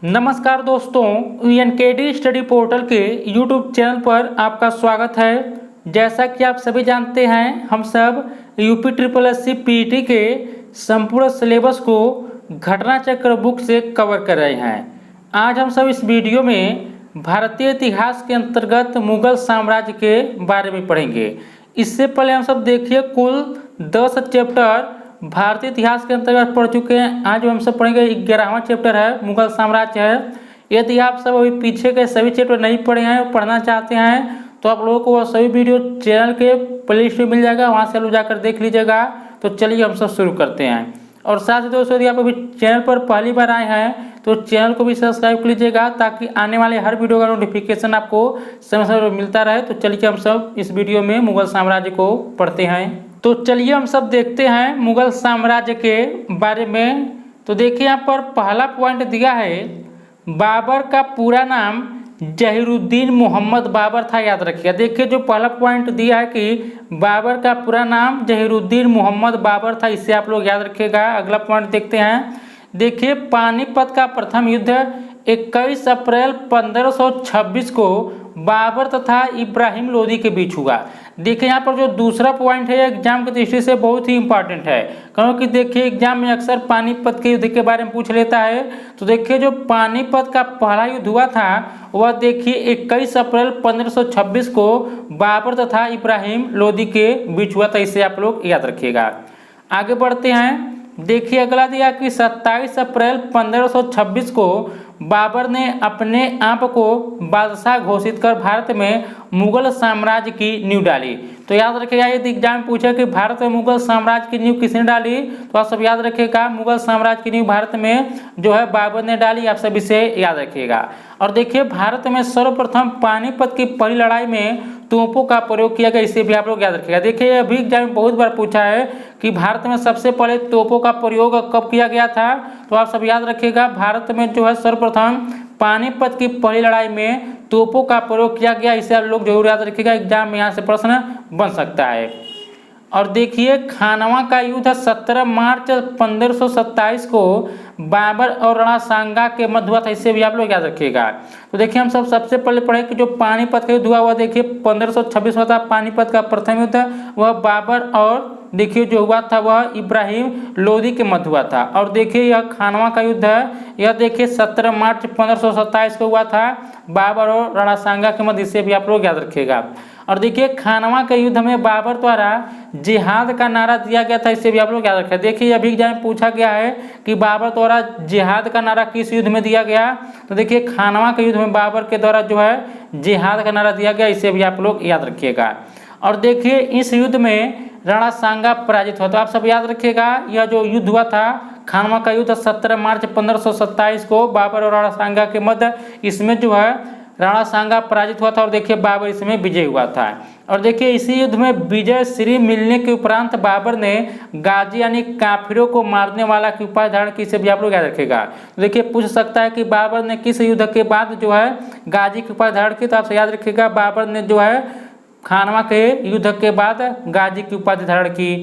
नमस्कार दोस्तों, एनकेडी study portal के यूट्यूब चैनल पर आपका स्वागत है। जैसा कि आप सभी जानते हैं, हम सब यूपी ट्रिपल एससी पीईटी के संपूर्ण सिलेबस को घटना चक्र बुक से कवर कर रहे हैं। आज हम सब इस वीडियो में भारतीय इतिहास के अंतर्गत मुगल साम्राज्य के बारे में पढ़ेंगे। इससे पहले हम सब देखिए कुल 10 चैप्टर भारतीय इतिहास के अंतर्गत पढ़ चुके हैं। आज हम सब पढ़ेंगे 11वां चैप्टर है, मुगल साम्राज्य है। यदि आप सब अभी पीछे के सभी चैप्टर नहीं पढ़े हैं, पढ़ना चाहते हैं, तो आप लोगों को वह सभी वीडियो चैनल के प्लेलिस्ट में मिल जाएगा, वहाँ से लोग जाकर देख लीजिएगा। तो चलिए हम सब शुरू करते हैं। और साथ ही दोस्तों, यदि आप अभी चैनल पर पहली बार आए हैं तो चैनल को भी सब्सक्राइब कर लीजिएगा, ताकि आने वाले हर वीडियो का नोटिफिकेशन आपको समय समय पर मिलता रहे। तो चलिए हम सब इस वीडियो में मुगल साम्राज्य को पढ़ते हैं। तो चलिए हम सब देखते हैं मुगल साम्राज्य के बारे में। तो देखिए यहाँ पर पहला पॉइंट दिया है, बाबर का पूरा नाम जहीरुद्दीन मोहम्मद बाबर था। याद रखिएगा। देखिए जो पहला पॉइंट दिया है कि बाबर का पूरा नाम जहीरुद्दीन मोहम्मद बाबर था, इससे आप लोग याद रखिएगा। अगला पॉइंट देखते हैं। देखिए पानीपत का प्रथम युद्ध 21 अप्रैल 1526 को बाबर तथा इब्राहिम लोदी के बीच हुआ। देखिए यहाँ पर जो दूसरा पॉइंट है, एग्जाम की दृष्टि से बहुत ही इंपॉर्टेंट है, क्योंकि देखिए एग्जाम में अक्सर पानीपत के युद्ध के बारे में पूछ लेता है। तो देखिए जो पानीपत का पहला युद्ध हुआ था वह देखिए 21 अप्रैल 1526 को बाबर तथा इब्राहिम लोदी के बीच हुआ था, इसे आप लोग याद रखिएगा। आगे बढ़ते हैं। देखिए अगला दिया कि 27 अप्रैल 1526 को बाबर ने अपने आप को बादशाह घोषित कर भारत में मुगल साम्राज्य की नींव डाली। तो याद रखिएगा, यदि एग्जाम में पूछे कि भारत में मुगल साम्राज्य की नींव किसने डाली, तो आप सब याद रखिएगा मुगल साम्राज्य की नींव भारत में जो है बाबर ने डाली। आप सब इसे याद रखिएगा। और देखिए भारत में सर्वप्रथम पानीपत की पहली लड़ाई में तोपों का प्रयोग किया गया, इसे भी आप लोग याद रखिएगा। देखिए अभी एग्जाम में बहुत बार पूछा है कि भारत में सबसे पहले तोपों का प्रयोग कब किया गया था, तो आप सब याद रखिएगा भारत में जो है सर्वप्रथम पानीपत की पहली लड़ाई में तोपों का प्रयोग किया गया, इसे आप लोग जरूर याद रखिएगा। एग्जाम में यहाँ से प्रश्न बन सकता है। और देखिए खानवा का युद्ध 17 मार्च 1527 को बाबर और राणा सांगा के मध्य हुआ था, इससे भी आप लोग याद रखिएगा। तो देखिए हम सब सबसे पहले पढ़े कि जो पानीपत का युद्ध हुआ वह देखिए 1526 हुआ था। पानीपत का प्रथम युद्ध वह बाबर और देखिए जो हुआ था वह इब्राहिम लोदी के मध्य हुआ था। और देखिए यह खानवा का युद्ध है, यह देखिए 17 मार्च 1527 को हुआ था बाबर और राणा सांगा के मध्य, इसे भी आप लोग याद रखिएगा। और देखिए खानवा के युद्ध में बाबर द्वारा जिहाद का नारा दिया गया था, इसे भी आप लोग याद रखें। देखिए अभी एग्जाम में पूछा गया है कि बाबर द्वारा जिहाद का नारा किस युद्ध में दिया गया, तो देखिए खानवा के युद्ध में बाबर के द्वारा जो है जिहाद का नारा दिया गया, इसे भी आप लोग याद रखिएगा। और देखिए इस युद्ध में राणा सांगा पराजित हुआ। तो आप सब याद रखिएगा, यह जो युद्ध हुआ था खानवा का युद्ध 17 मार्च 1527 को बाबर और राणा सांगा के मध्य, इसमें जो है राणा सांगा पराजित हुआ था और देखिए बाबर इसमें विजय हुआ था। और देखिए इसी युद्ध में विजय श्री मिलने के उपरांत बाबर ने गाजी यानी काफिरों को मारने वाला की उपाधि धारण की, इसे भी आप लोग याद रखेगा। तो देखिए पूछ सकता है कि बाबर ने किस युद्ध के बाद जो है गाजी की उपाधि धारण की, तो आप याद रखिएगा बाबर ने जो है खानवा के युद्ध के बाद गाजी की उपाधि धारण की।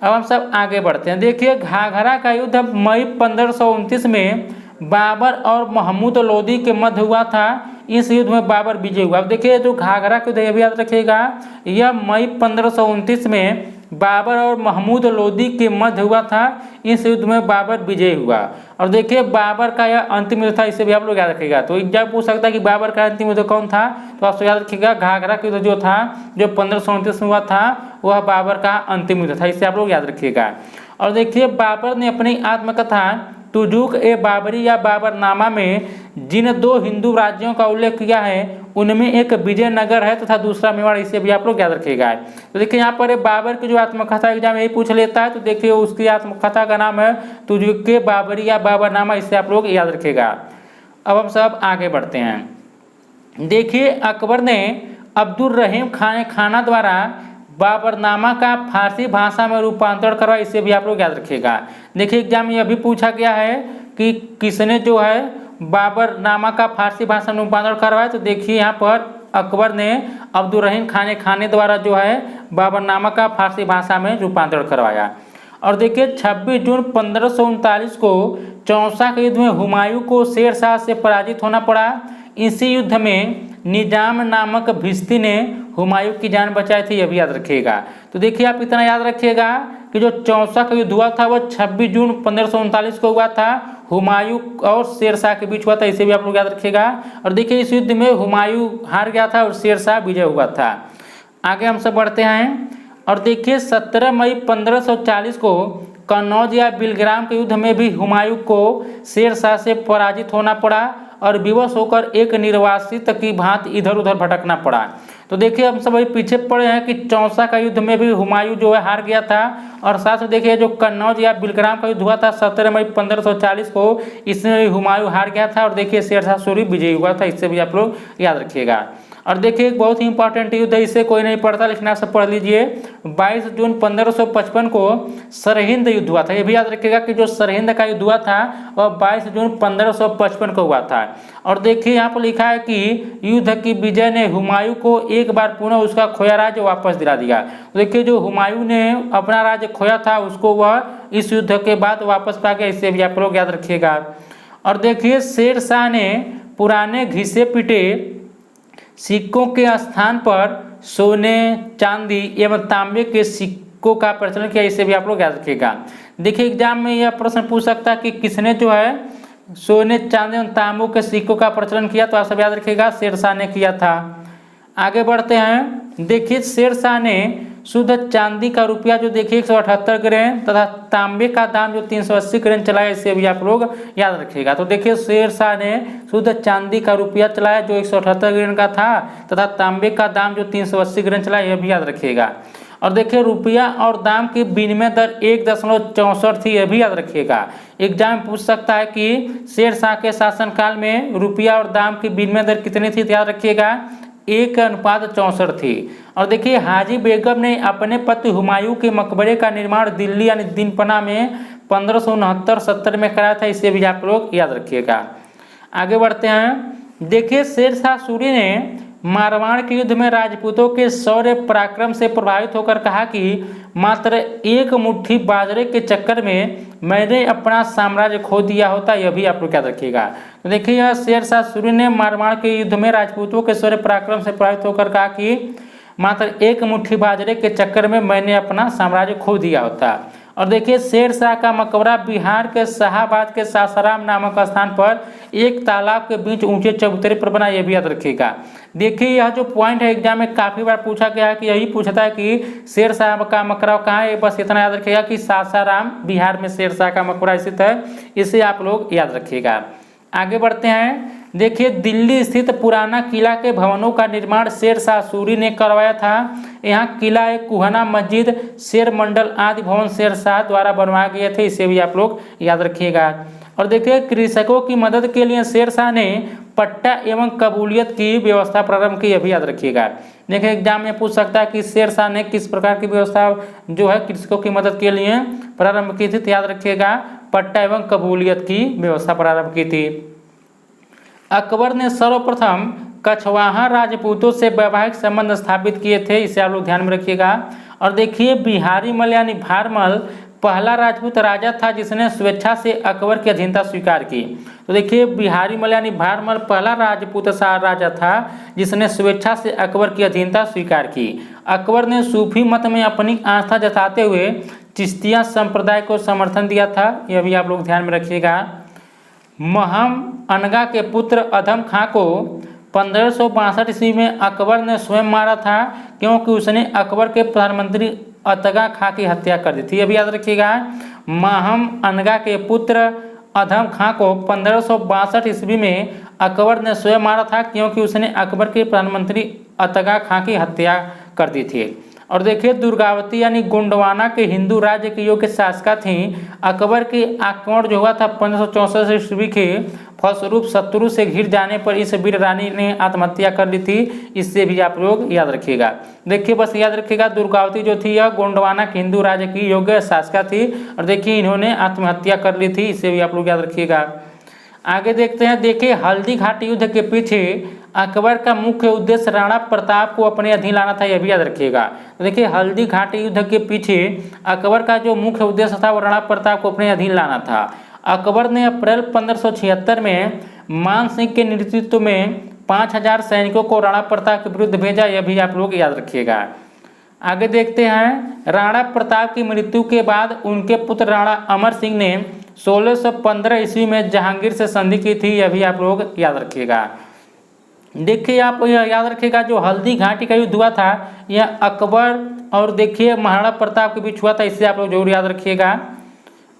अब हम सब आगे बढ़ते हैं। देखिए घाघरा का युद्ध मई 1529 में बाबर और महमूद लोदी के मध्य हुआ था। इस युद्ध में बाबर विजय हुआ। अब देखिए जो घाघरा के युद्ध याद रखिएगा, यह मई 1529 में बाबर और महमूद लोदी के मध्य हुआ था। इस युद्ध में बाबर विजय हुआ। और देखिए बाबर का यह अंतिम युद्ध था, इसे भी आप लोग याद रखिएगा। तो एग्जाम पूछ सकता है कि बाबर का अंतिम युद्ध कौन था, तो आप याद रखिएगा घाघरा का युद्ध जो था जो 1529 में हुआ था वह बाबर का अंतिम युद्ध था, इसे आप लोग याद रखिएगा। और देखिए बाबर ने अपनी आत्मकथा तुजुक ए बाबरी या बाबरनामा में जिन 2 हिंदू राज्यों का उल्लेख किया है उनमें एक विजयनगर है तथा दूसरा मेवाड़, इसे भी आप लोग याद रखिएगा। तो देखिए यहाँ पर बाबर की जो आत्मकथा एग्जाम यही पूछ लेता है, तो देखिए उसकी आत्मकथा का नाम है तुजुक ए बाबरी या बाबरनामा, इसे आप लोग याद रखिएगा। अब हम सब आगे बढ़ते हैं। देखिए अकबर ने अब्दुल रहीम खाना द्वारा बाबरनामा का फारसी भाषा में रूपांतरण करवाया, इसे भी आप लोग याद रखिएगा। देखिए एग्जाम में यह भी पूछा गया है कि किसने जो है बाबरनामा का फारसी भाषा में रूपांतरण करवाया, तो देखिए यहाँ पर अकबर ने अब्दुल रहीम खाने द्वारा जो है बाबरनामा का फारसी भाषा में रूपांतरण करवाया। और देखिए 26 जून 1539 को चौसा के युद्ध में हुमायूं को शेर शाह से पराजित होना पड़ा। इसी युद्ध में निजाम नामक भिस्ती ने हुमायूं की जान बचाई थी, यह भी याद रखिएगा। तो देखिए आप इतना याद रखिएगा कि जो चौसा का युद्ध हुआ था वह 26 जून 1539 को हुआ था, हुमायूं और शेर शाह के बीच हुआ था, इसे भी आप लोग याद रखिएगा। और देखिए इस युद्ध में हुमायूं हार गया था और शेर शाह विजय हुआ था। आगे हम सब बढ़ते हैं और देखिए 17 मई 1540 को कन्नौज या बिलग्राम के युद्ध में भी हुमायूं को शेर शाह से पराजित होना पड़ा और विवश होकर एक निर्वासित की भांति इधर उधर भटकना पड़ा। तो देखिए हम सब अभी पीछे पड़े हैं कि चौसा का युद्ध में भी हुमायूं जो है हार गया था, और साथ में देखिए जो कन्नौज या बिलग्राम का युद्ध हुआ था 17 मई 1540 को, इसमें भी हुमायूं हार गया था और देखिए शेर शाह सूरी विजयी हुआ था, इससे भी आप लोग याद रखिएगा। और देखिए एक बहुत ही इंपॉर्टेंट युद्ध है, इसे कोई नहीं पढ़ता लेकिन आप सब पढ़ लीजिए। 22 जून 1555 को सरहिंद युद्ध हुआ था, ये भी याद रखिएगा कि जो सरहिंद का युद्ध हुआ था वह 22 जून 1555 को हुआ था। और देखिए यहाँ पर लिखा है कि युद्ध की विजय ने हुमायूं को एक बार पुनः उसका खोया राज्य वापस दिला दिया। तो देखिए जो हुमायूं ने अपना राज्य खोया था उसको वह इस युद्ध के बाद वापस पा गया, इसे भी आप लोग याद रखिएगा। और देखिए शेर शाह ने पुराने घिसे पिटे सिक्कों के स्थान पर सोने, चांदी एवं तांबे के सिक्कों का प्रचलन किया, इसे भी आप लोग याद रखिएगा। देखिए एग्जाम में यह प्रश्न पूछ सकता है कि किसने जो है सोने, चांदी एवं तांबों के सिक्कों का प्रचलन किया, तो आप सब याद रखिएगा शेर शाह ने किया था। आगे बढ़ते हैं। देखिए शेर शाह ने शुद्ध चांदी का रुपया जो देखिए 178 ग्रेन तथा तांबे का दाम जो 380 ग्रेन चलाया, इसे भी आप लोग याद रखिएगा। तो देखिए शेर शाह ने शुद्ध चांदी का रुपया चलाया जो 178 ग्रेन का था तथा तांबे का दाम जो 380 ग्रेन चलाया, यह भी याद रखिएगा। और देखिए रुपया और दाम की विनिमय दर 1.64 थी, यह भी याद रखिएगा। एग्जाम पूछ सकता है कि शेर शाह के शासनकाल में रुपया और दाम की विनिमय दर कितनी थी, तो याद रखिएगा 1:64 थी। और देखिए हाजी बेगम ने अपने पति हुमायूं के मकबरे का निर्माण दिल्ली यानी दीनपना में 1569-70 में कराया था, इसे भी आप लोग याद रखिएगा। आगे बढ़ते हैं। देखिए शेर शाह सूरी ने मारवाड़ के युद्ध में राजपूतों के शौर्य पराक्रम से प्रभावित होकर कहा कि मात्र एक मुट्ठी बाजरे के चक्कर में मैंने अपना साम्राज्य खो दिया होता, यह भी आप लोग याद रखिएगा। तो देखिए यह शेर शाह सूरी ने मारवाड़ के युद्ध में राजपूतों के शौर्य पराक्रम से प्रभावित होकर कहा कि मात्र एक मुट्ठी बाजरे के चक्कर में मैंने अपना साम्राज्य खो दिया होता। और देखिए शेर शाह का मकबरा बिहार के शाहाबाद के सासाराम नामक स्थान पर एक तालाब के बीच ऊंचे चबूतरे पर बना, यह भी याद रखिएगा। देखिए यह जो पॉइंट है एग्जाम में काफ़ी बार पूछा गया है कि यही पूछता है कि शेर शाह का मकबरा कहाँ है, बस इतना याद रखिएगा कि सासाराम बिहार में शेर शाह का मकबरा स्थित है, इसे आप लोग याद रखिएगा। आगे बढ़ते हैं। देखिए दिल्ली स्थित पुराना किला के भवनों का निर्माण शेर शाह सूरी ने करवाया था। यहाँ किला, एक कुहना मस्जिद, शेर मंडल आदि भवन शेर शाह द्वारा बनवाए गए थे, इसे भी आप लोग याद रखिएगा। और देखिए कृषकों की मदद के लिए शेर शाह ने पट्टा एवं कबूलियत की व्यवस्था प्रारंभ की, यह भी याद रखिएगा। देखिए एग्जाम में पूछ सकता है कि शेर शाह ने किस प्रकार की व्यवस्था जो है कृषकों की मदद के लिए प्रारंभ की थी, तो याद रखिएगा पट्टा एवं कबूलियत की व्यवस्था प्रारंभ की थी। अकबर ने सर्वप्रथम कछवाहा राजपूतों से वैवाहिक संबंध स्थापित किए थे, इसे आप लोग ध्यान में रखिएगा। और देखिए बिहारी मल यानी भारमल पहला राजपूत राजा था जिसने स्वेच्छा से अकबर की अधीनता स्वीकार की। तो देखिए बिहारी मल यानी भारमल पहला राजपूत राजा था जिसने स्वेच्छा से अकबर की अधीनता स्वीकार की। अकबर ने सूफी मत में अपनी आस्था जताते हुए चिश्तिया संप्रदाय को समर्थन दिया था, यह भी आप लोग ध्यान में रखिएगा। महम अनगा के पुत्र अधम खां को 1562 ईस्वी में अकबर ने स्वयं मारा था क्योंकि उसने अकबर के प्रधानमंत्री अतगा खां की हत्या कर दी थी, यह भी याद रखिएगा। महम अनगा के पुत्र अधम खां को 1562 ईस्वी में अकबर ने स्वयं मारा था क्योंकि उसने अकबर के प्रधानमंत्री अतगा खां की हत्या कर दी थी। और देखिए दुर्गावती यानी गोंडवाना के हिंदू राज्य की योग्य शासिका थी। अकबर के आक्रमण जो हुआ था 1564 ईस्वी के फलस्वरूप शत्रु से घिर जाने पर इस वीर रानी ने आत्महत्या कर ली थी, इससे भी आप लोग याद रखिएगा। देखिए बस याद रखिएगा दुर्गावती जो थी यह गोंडवाना के हिंदू राज्य की योग्य शासिका थी और देखिए इन्होंने आत्महत्या कर ली थी, इससे भी आप लोग याद रखिएगा। आगे देखते हैं। देखिए हल्दी घाटी युद्ध के पीछे अकबर का मुख्य उद्देश्य राणा प्रताप को अपने अधीन लाना था, यह भी याद रखिएगा। तो देखिए हल्दी घाटी युद्ध के पीछे अकबर का जो मुख्य उद्देश्य था वो राणा प्रताप को अपने अधीन लाना था। अकबर ने अप्रैल 1576 में मान सिंह के नेतृत्व में 5000 सैनिकों को राणा प्रताप के विरुद्ध भेजा, यह भी आप लोग याद रखिएगा। आगे देखते हैं, राणा प्रताप की मृत्यु के बाद उनके पुत्र राणा अमर सिंह ने 1615 ईस्वी में जहांगीर से संधि की थी, यह भी आप लोग याद रखिएगा। देखिए आप यह याद रखिएगा, जो हल्दी घाटी का युद्ध हुआ था यह अकबर और देखिए महाराणा प्रताप के बीच हुआ था, इससे आप लोग जरूर याद रखिएगा।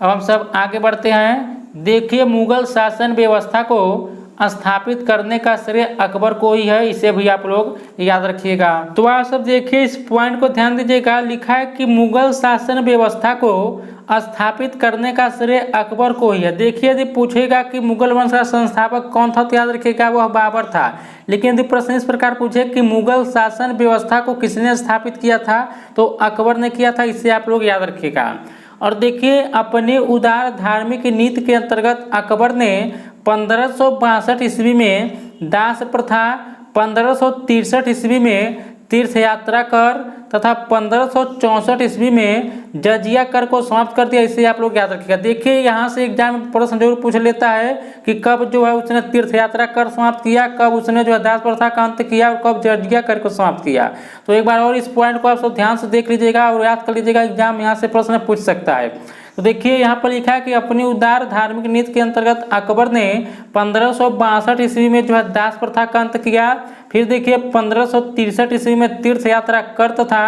अब हम सब आगे बढ़ते हैं। देखिए मुगल शासन व्यवस्था को स्थापित करने का श्रेय अकबर को ही है, इसे भी आप लोग याद रखिएगा। तो आप सब देखिए इस पॉइंट को ध्यान दीजिएगा, लिखा है कि मुगल शासन व्यवस्था को स्थापित करने का श्रेय अकबर को ही है। देखिए यदि पूछेगा कि मुगल वंश का संस्थापक कौन था तो याद रखिएगा वह बाबर था। लेकिन यदि प्रश्न इस प्रकार पूछे कि मुगल शासन व्यवस्था को किसने स्थापित किया था तो अकबर ने किया था, इससे आप लोग याद रखिएगा। और देखिए अपने उदार धार्मिक नीति के अंतर्गत अकबर ने 1562 ईस्वी में दास प्रथा, 1563 ईस्वी में तीर्थ यात्रा कर तथा 1564 ईस्वी में जजिया कर को समाप्त कर दिया, इसे आप लोग याद रखिएगा। देखिए यहाँ से एग्जाम में प्रश्न जरूर पूछ लेता है कि कब जो है उसने तीर्थ यात्रा कर समाप्त किया, कब उसने जो है दास प्रथा का अंत किया और कब जजिया कर को समाप्त किया। तो एक बार और इस पॉइंट को आप सब ध्यान से देख लीजिएगा और याद कर लीजिएगा, एग्जाम यहाँ से प्रश्न पूछ सकता है। तो देखिए यहाँ पर लिखा है कि अपनी उदार धार्मिक नीति के अंतर्गत अकबर ने 1562 ईस्वी में जो है दास प्रथा का अंत किया। फिर देखिए 1563 ईस्वी में तीर्थ यात्रा कर तथा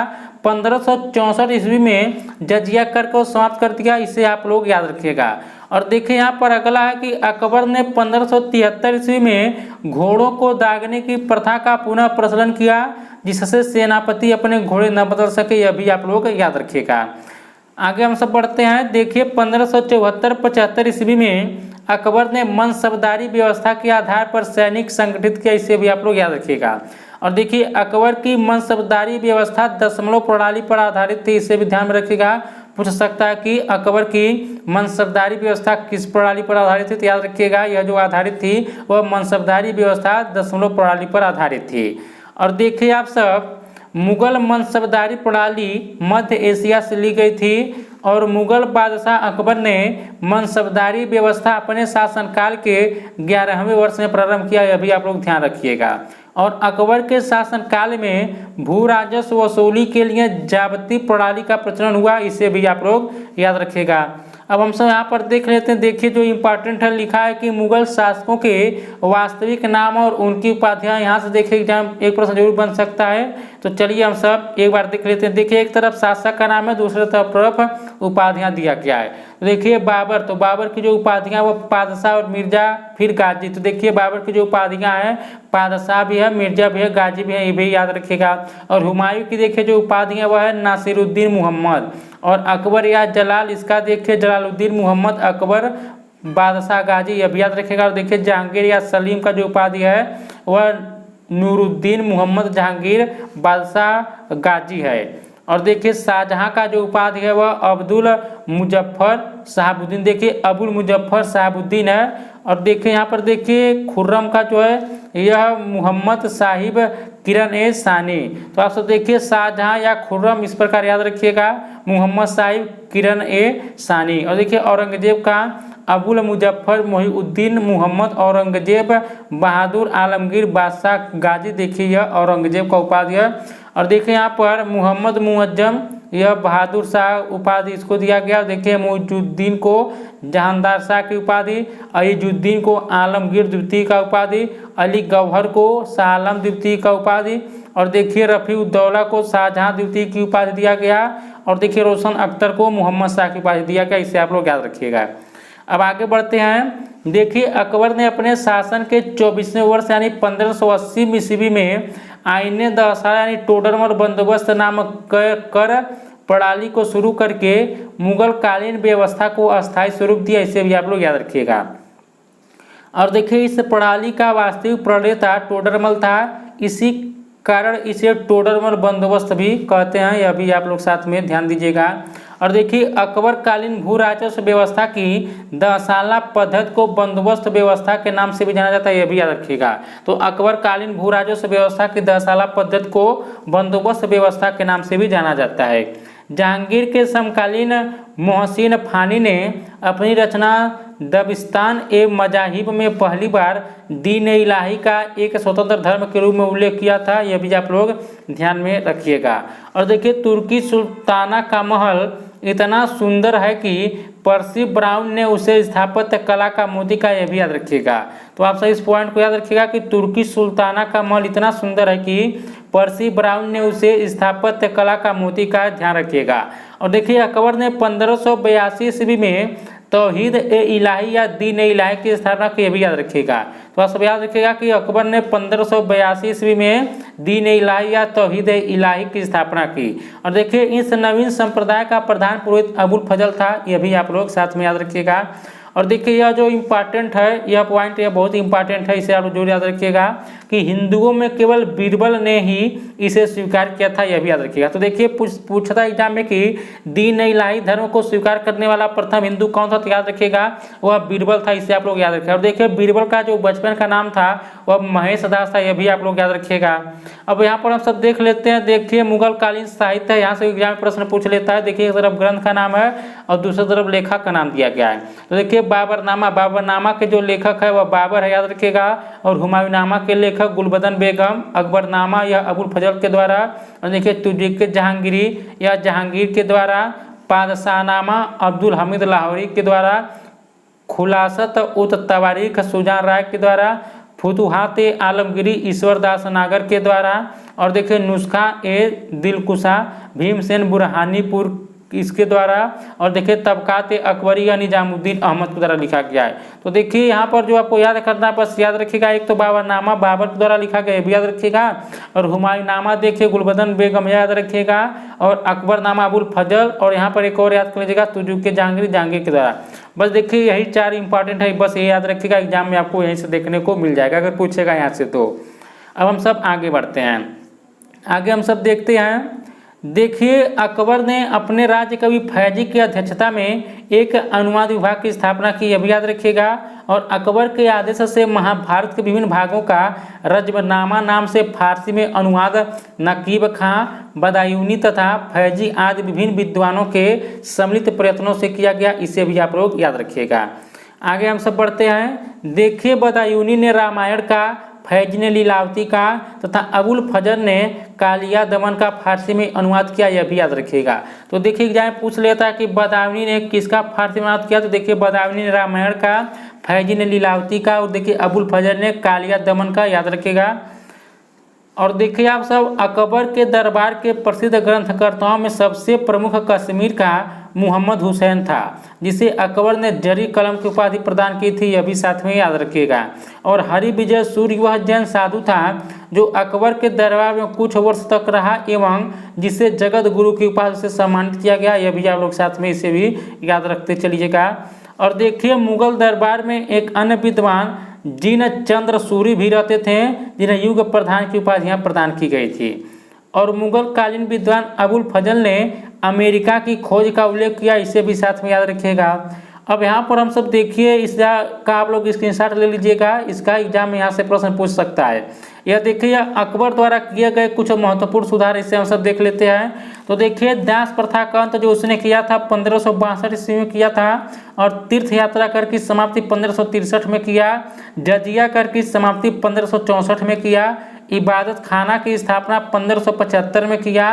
1564 ईस्वी में जजिया कर को समाप्त कर दिया, इसे आप लोग याद रखिएगा। और देखिए यहाँ पर अगला है कि अकबर ने 1573 ईस्वी में घोड़ों को दागने की प्रथा का पुनः प्रचलन किया, जिससे सेनापति अपने घोड़े न बदल सके, यह भी आप लोग याद रखिएगा। आगे हम सब बढ़ते हैं। देखिए 1574-75 ईस्वी में अकबर ने मनसबदारी व्यवस्था के आधार पर सैनिक संगठित किया, इसे भी आप लोग याद रखिएगा। और देखिए अकबर की मनसबदारी व्यवस्था दशमलव प्रणाली पर आधारित थी, इसे भी ध्यान में रखिएगा। पूछ सकता है कि अकबर की मनसबदारी व्यवस्था किस प्रणाली पर आधारित थी, तो याद रखिएगा यह जो आधारित थी वह मनसबदारी व्यवस्था दशमलव प्रणाली पर आधारित थी। और देखिए आप सब मुगल मनसबदारी प्रणाली मध्य एशिया से ली गई थी और मुगल बादशाह अकबर ने मनसबदारी व्यवस्था अपने शासनकाल के 11वें वर्ष में प्रारंभ किया, यह भी आप लोग ध्यान रखिएगा। और अकबर के शासनकाल में भू राजस्व वसूली के लिए जाबती प्रणाली का प्रचलन हुआ, इसे भी आप लोग याद रखिएगा। अब हम सब यहाँ पर देख लेते हैं। देखिए जो इम्पोर्टेंट है, लिखा है कि मुगल शासकों के वास्तविक नाम और उनकी उपाधियाँ, यहाँ से देखिए एग्जाम एक प्रश्न जरूर बन सकता है। तो चलिए हम सब एक बार देख लेते हैं। देखिए एक तरफ शासक का नाम है, दूसरी तरफ उपाधियाँ दिया गया है। तो देखिए बाबर, तो बाबर की जो उपाधियाँ वो पादशाह और मिर्जा फिर गाजी। तो देखिए बाबर की जो उपाधियाँ हैं पादशाह भी है, मिर्जा भी है, गाजी भी है, ये भी याद रखिएगा। और हुमायूं की देखिए जो उपाधियाँ वह है नासिरुद्दीन मोहम्मद। और अकबर या जलाल, इसका देखिए जलालुद्दीन मोहम्मद अकबर बादशाह गाजी, यह भी याद रखिएगा। और देखिए जहांगीर या सलीम का जो उपाधि है वह नूरुद्दीन मोहम्मद जहांगीर बादशाह गाजी है। और देखिए शाहजहां का जो उपाधि है वह अब्दुल मुजफ्फर शहाबुद्दीन, देखिए अबुल मुजफ्फर शहाबुद्दीन है। और देखिए यहाँ पर देखिए खुर्रम का जो है यह मोहम्मद साहिब किरण ए सानी। तो आप सब देखिए शाहजहां या खुर्रम इस प्रकार याद रखिएगा, मोहम्मद साहिब किरण ए सानी। और देखिए औरंगजेब का अबुल मुजफ्फर मोहिउद्दीन मोहम्मद औरंगजेब बहादुर आलमगीर बादशाह गाजी, देखिए यह औरंगजेब का उपाधि है। और देखिए यहाँ पर मोहम्मद मुअज्जम, यह बहादुर शाह उपाधि इसको दिया गया। देखिए मुइजुद्दीन को जहानदार शाह की उपाधि, अईजुद्दीन को आलमगीर द्वितीय का उपाधि, अली गौहर को शाह आलम द्वितीय का उपाधि। और देखिए रफ़ीउद्दौला को शाहजहां द्वितीय की उपाधि दिया गया। और देखिए रोशन अख्तर को मोहम्मद शाह की उपाधि दिया गया, इसे आप लोग याद रखिएगा। अब आगे बढ़ते हैं। देखिए अकबर ने अपने शासन के 24वें वर्ष यानी 1580 ईस्वी में आईने दशहरा यानी टोडरमल बंदोबस्त नामक कर प्रणाली को शुरू करके मुगल कालीन व्यवस्था को अस्थायी स्वरूप दिया, इसे भी आप लोग याद रखिएगा। और देखिए इस प्रणाली का वास्तविक प्रणेता टोडरमल था, इसी कारण इसे टोडरमल बंदोबस्त भी कहते हैं, यह भी आप लोग साथ में ध्यान दीजिएगा। और देखिए अकबर कालीन भू राजस्व व्यवस्था की 10 साला पद्धति को बंदोबस्त व्यवस्था के नाम से भी जाना जाता है, यह भी याद रखिएगा। तो अकबर कालीन भू राजस्व व्यवस्था की 10 साला पद्धति को बंदोबस्त व्यवस्था के नाम से भी जाना जाता है। जहांगीर के समकालीन मोहसिन फानी ने अपनी रचना दबिस्तान ए मजाहिब में पहली बार दीन इलाही का एक स्वतंत्र धर्म के रूप में उल्लेख किया था, यह भी आप लोग ध्यान में रखिएगा। और देखिए तुर्की सुल्ताना का महल इतना सुंदर है कि पर्सी ब्राउन ने उसे स्थापत्य कला का मोती का, यह भी याद रखिएगा। तो आप सही इस पॉइंट को याद रखिएगा कि तुर्की सुल्ताना का महल इतना सुंदर है कि पर्सी ब्राउन ने उसे स्थापत्य कला का मोती का, ध्यान रखिएगा। और देखिए अकबर ने 1582 ईस्वी में तौहीद ए इलाही या दीन ए इलाही की स्थापना की, यह भी याद रखिएगा। तो आप सब याद रखिएगा कि अकबर ने 1582 ईस्वी में दीन ए इलाही या तौहीद ए इलाही की स्थापना की। और देखिए इस नवीन संप्रदाय का प्रधान पुरोहित अबुल फजल था, यह भी आप लोग साथ में याद रखिएगा। और देखिए यह जो इम्पॉर्टेंट है, यह पॉइंट यह बहुत इंपॉर्टेंट है, इसे आप जरूर याद रखिएगा कि हिंदुओं में केवल बीरबल ने ही इसे स्वीकार किया था, यह भी याद रखिएगा। तो देखिए पूछा था एग्जाम में कि दीन इलाही धर्म को स्वीकार करने वाला प्रथम हिंदू कौन था, तो याद रखिएगा वह बीरबल था, इसे आप लोग याद रखिएगा। और देखिए बीरबल का जो बचपन का नाम था वह महेश दास था, यह भी आप लोग याद रखिएगा। अब यहाँ पर हम सब देख लेते हैं, देखिए मुगल कालीन साहित्य है, यहाँ से एग्जाम में प्रश्न पूछ लेता है। देखिए एक तरफ ग्रंथ का नाम है और दूसरी तरफ लेखक का नाम दिया गया है। तो देखिए बाबरनामा के जो लेखक है वह बाबर है, याद रखिएगा। और हुमायूंनामा के लेखक गुलबदन बेगम, अकबरनामा या अबुल फजल के द्वारा, और देखिए तुर्क जहांगीरी या जहांगीर के द्वारा, पादशाहनामा अब्दुल हमीद लाहौरी के द्वारा, खुलासत उत तवारीख सुजान राय के द्वारा, फुतुहात आलमगिरी ईश्वर दास नागर के द्वारा, और देखिए नुस्खा ए दिलकुशा भीमसेन बुरहानीपुर इसके द्वारा, और देखिए तबकात अकबरी या निजामुद्दीन अहमद के द्वारा लिखा गया है। तो देखिए यहाँ पर जो आपको याद करना है, बस याद रखिएगा, एक तो बाबरनामा बाबर के द्वारा लिखा गया, ये भी याद रखिएगा। और हुमायूंनामा देखिए गुलबदन बेगम, याद रखिएगा। और अकबरनामा अबुल फजल, और यहाँ पर एक और याद कर लीजिएगा तुर्क जहांगीर के द्वारा। बस देखिए यही 4 इंपॉर्टेंट है, बस ये याद रखिएगा, एग्जाम में आपको यहीं से देखने को मिल जाएगा अगर पूछेगा यहाँ से। तो अब हम सब आगे बढ़ते हैं, आगे हम सब देखते हैं। देखिए अकबर ने अपने राज्य कवि फैजी की अध्यक्षता में एक अनुवाद विभाग की स्थापना की, यह भी याद रखिएगा। और अकबर के आदेश से महाभारत के विभिन्न भागों का रजबनामा नाम से फारसी में अनुवाद नकीब खां, बदायूनी तथा फैजी आदि विभिन्न विद्वानों के सम्मिलित प्रयत्नों से किया गया, इसे भी आप लोग याद रखिएगा। आगे हम सब बढ़ते हैं। देखिए बदायूनी ने रामायण का, फैजी ने लीलावती का तथा अबुल फजल ने कालिया दमन का फारसी में अनुवाद किया, यह भी याद रखिएगा। तो देखिए एग्जाम पूछ लेता है कि बदायूनी ने किसका फारसी में अनुवाद किया, तो देखिए बदायूनी ने रामायण का, फैजी ने लीलावती का, और देखिए अबुल फजल ने कालिया दमन का, याद रखिएगा। और देखिए आप सब अकबर के दरबार के प्रसिद्ध ग्रंथकर्ताओं में सबसे प्रमुख कश्मीर का मुहम्मद हुसैन था, जिसे अकबर ने जरी कलम की उपाधि प्रदान की थी, यह भी साथ में याद रखिएगा। और हरि विजय सूर्य वह जैन साधु था जो अकबर के दरबार में कुछ वर्ष तक रहा एवं जिसे जगत गुरु की उपाधि से सम्मानित किया गया, यह भी आप लोग साथ में इसे भी याद रखते चलिएगा। और देखिए मुगल दरबार में एक अन्य विद्वान जिन चंद्र सूरी भी रहते थे, जिन्हें युग प्रधान की उपाधियां प्रदान की गई थी। और मुगल कालीन विद्वान अबुल फजल ने अमेरिका की खोज का उल्लेख किया, इसे भी साथ में याद रखिएगा। अब यहाँ पर हम सब देखिए इसका आप लोग स्क्रीनशॉट ले लीजिएगा, इसका एग्जाम में यहाँ से प्रश्न पूछ सकता है। यह देखिए अकबर द्वारा किए गए कुछ महत्वपूर्ण सुधार, इससे हम सब देख लेते हैं। तो देखिए दास प्रथा का अंत जो उसने किया था 1562 ईस्वी में किया था, और तीर्थ यात्रा कर की समाप्ति 1563 में किया, जजिया कर की समाप्ति 1564 में किया, इबादत खाना की स्थापना 1575 में किया,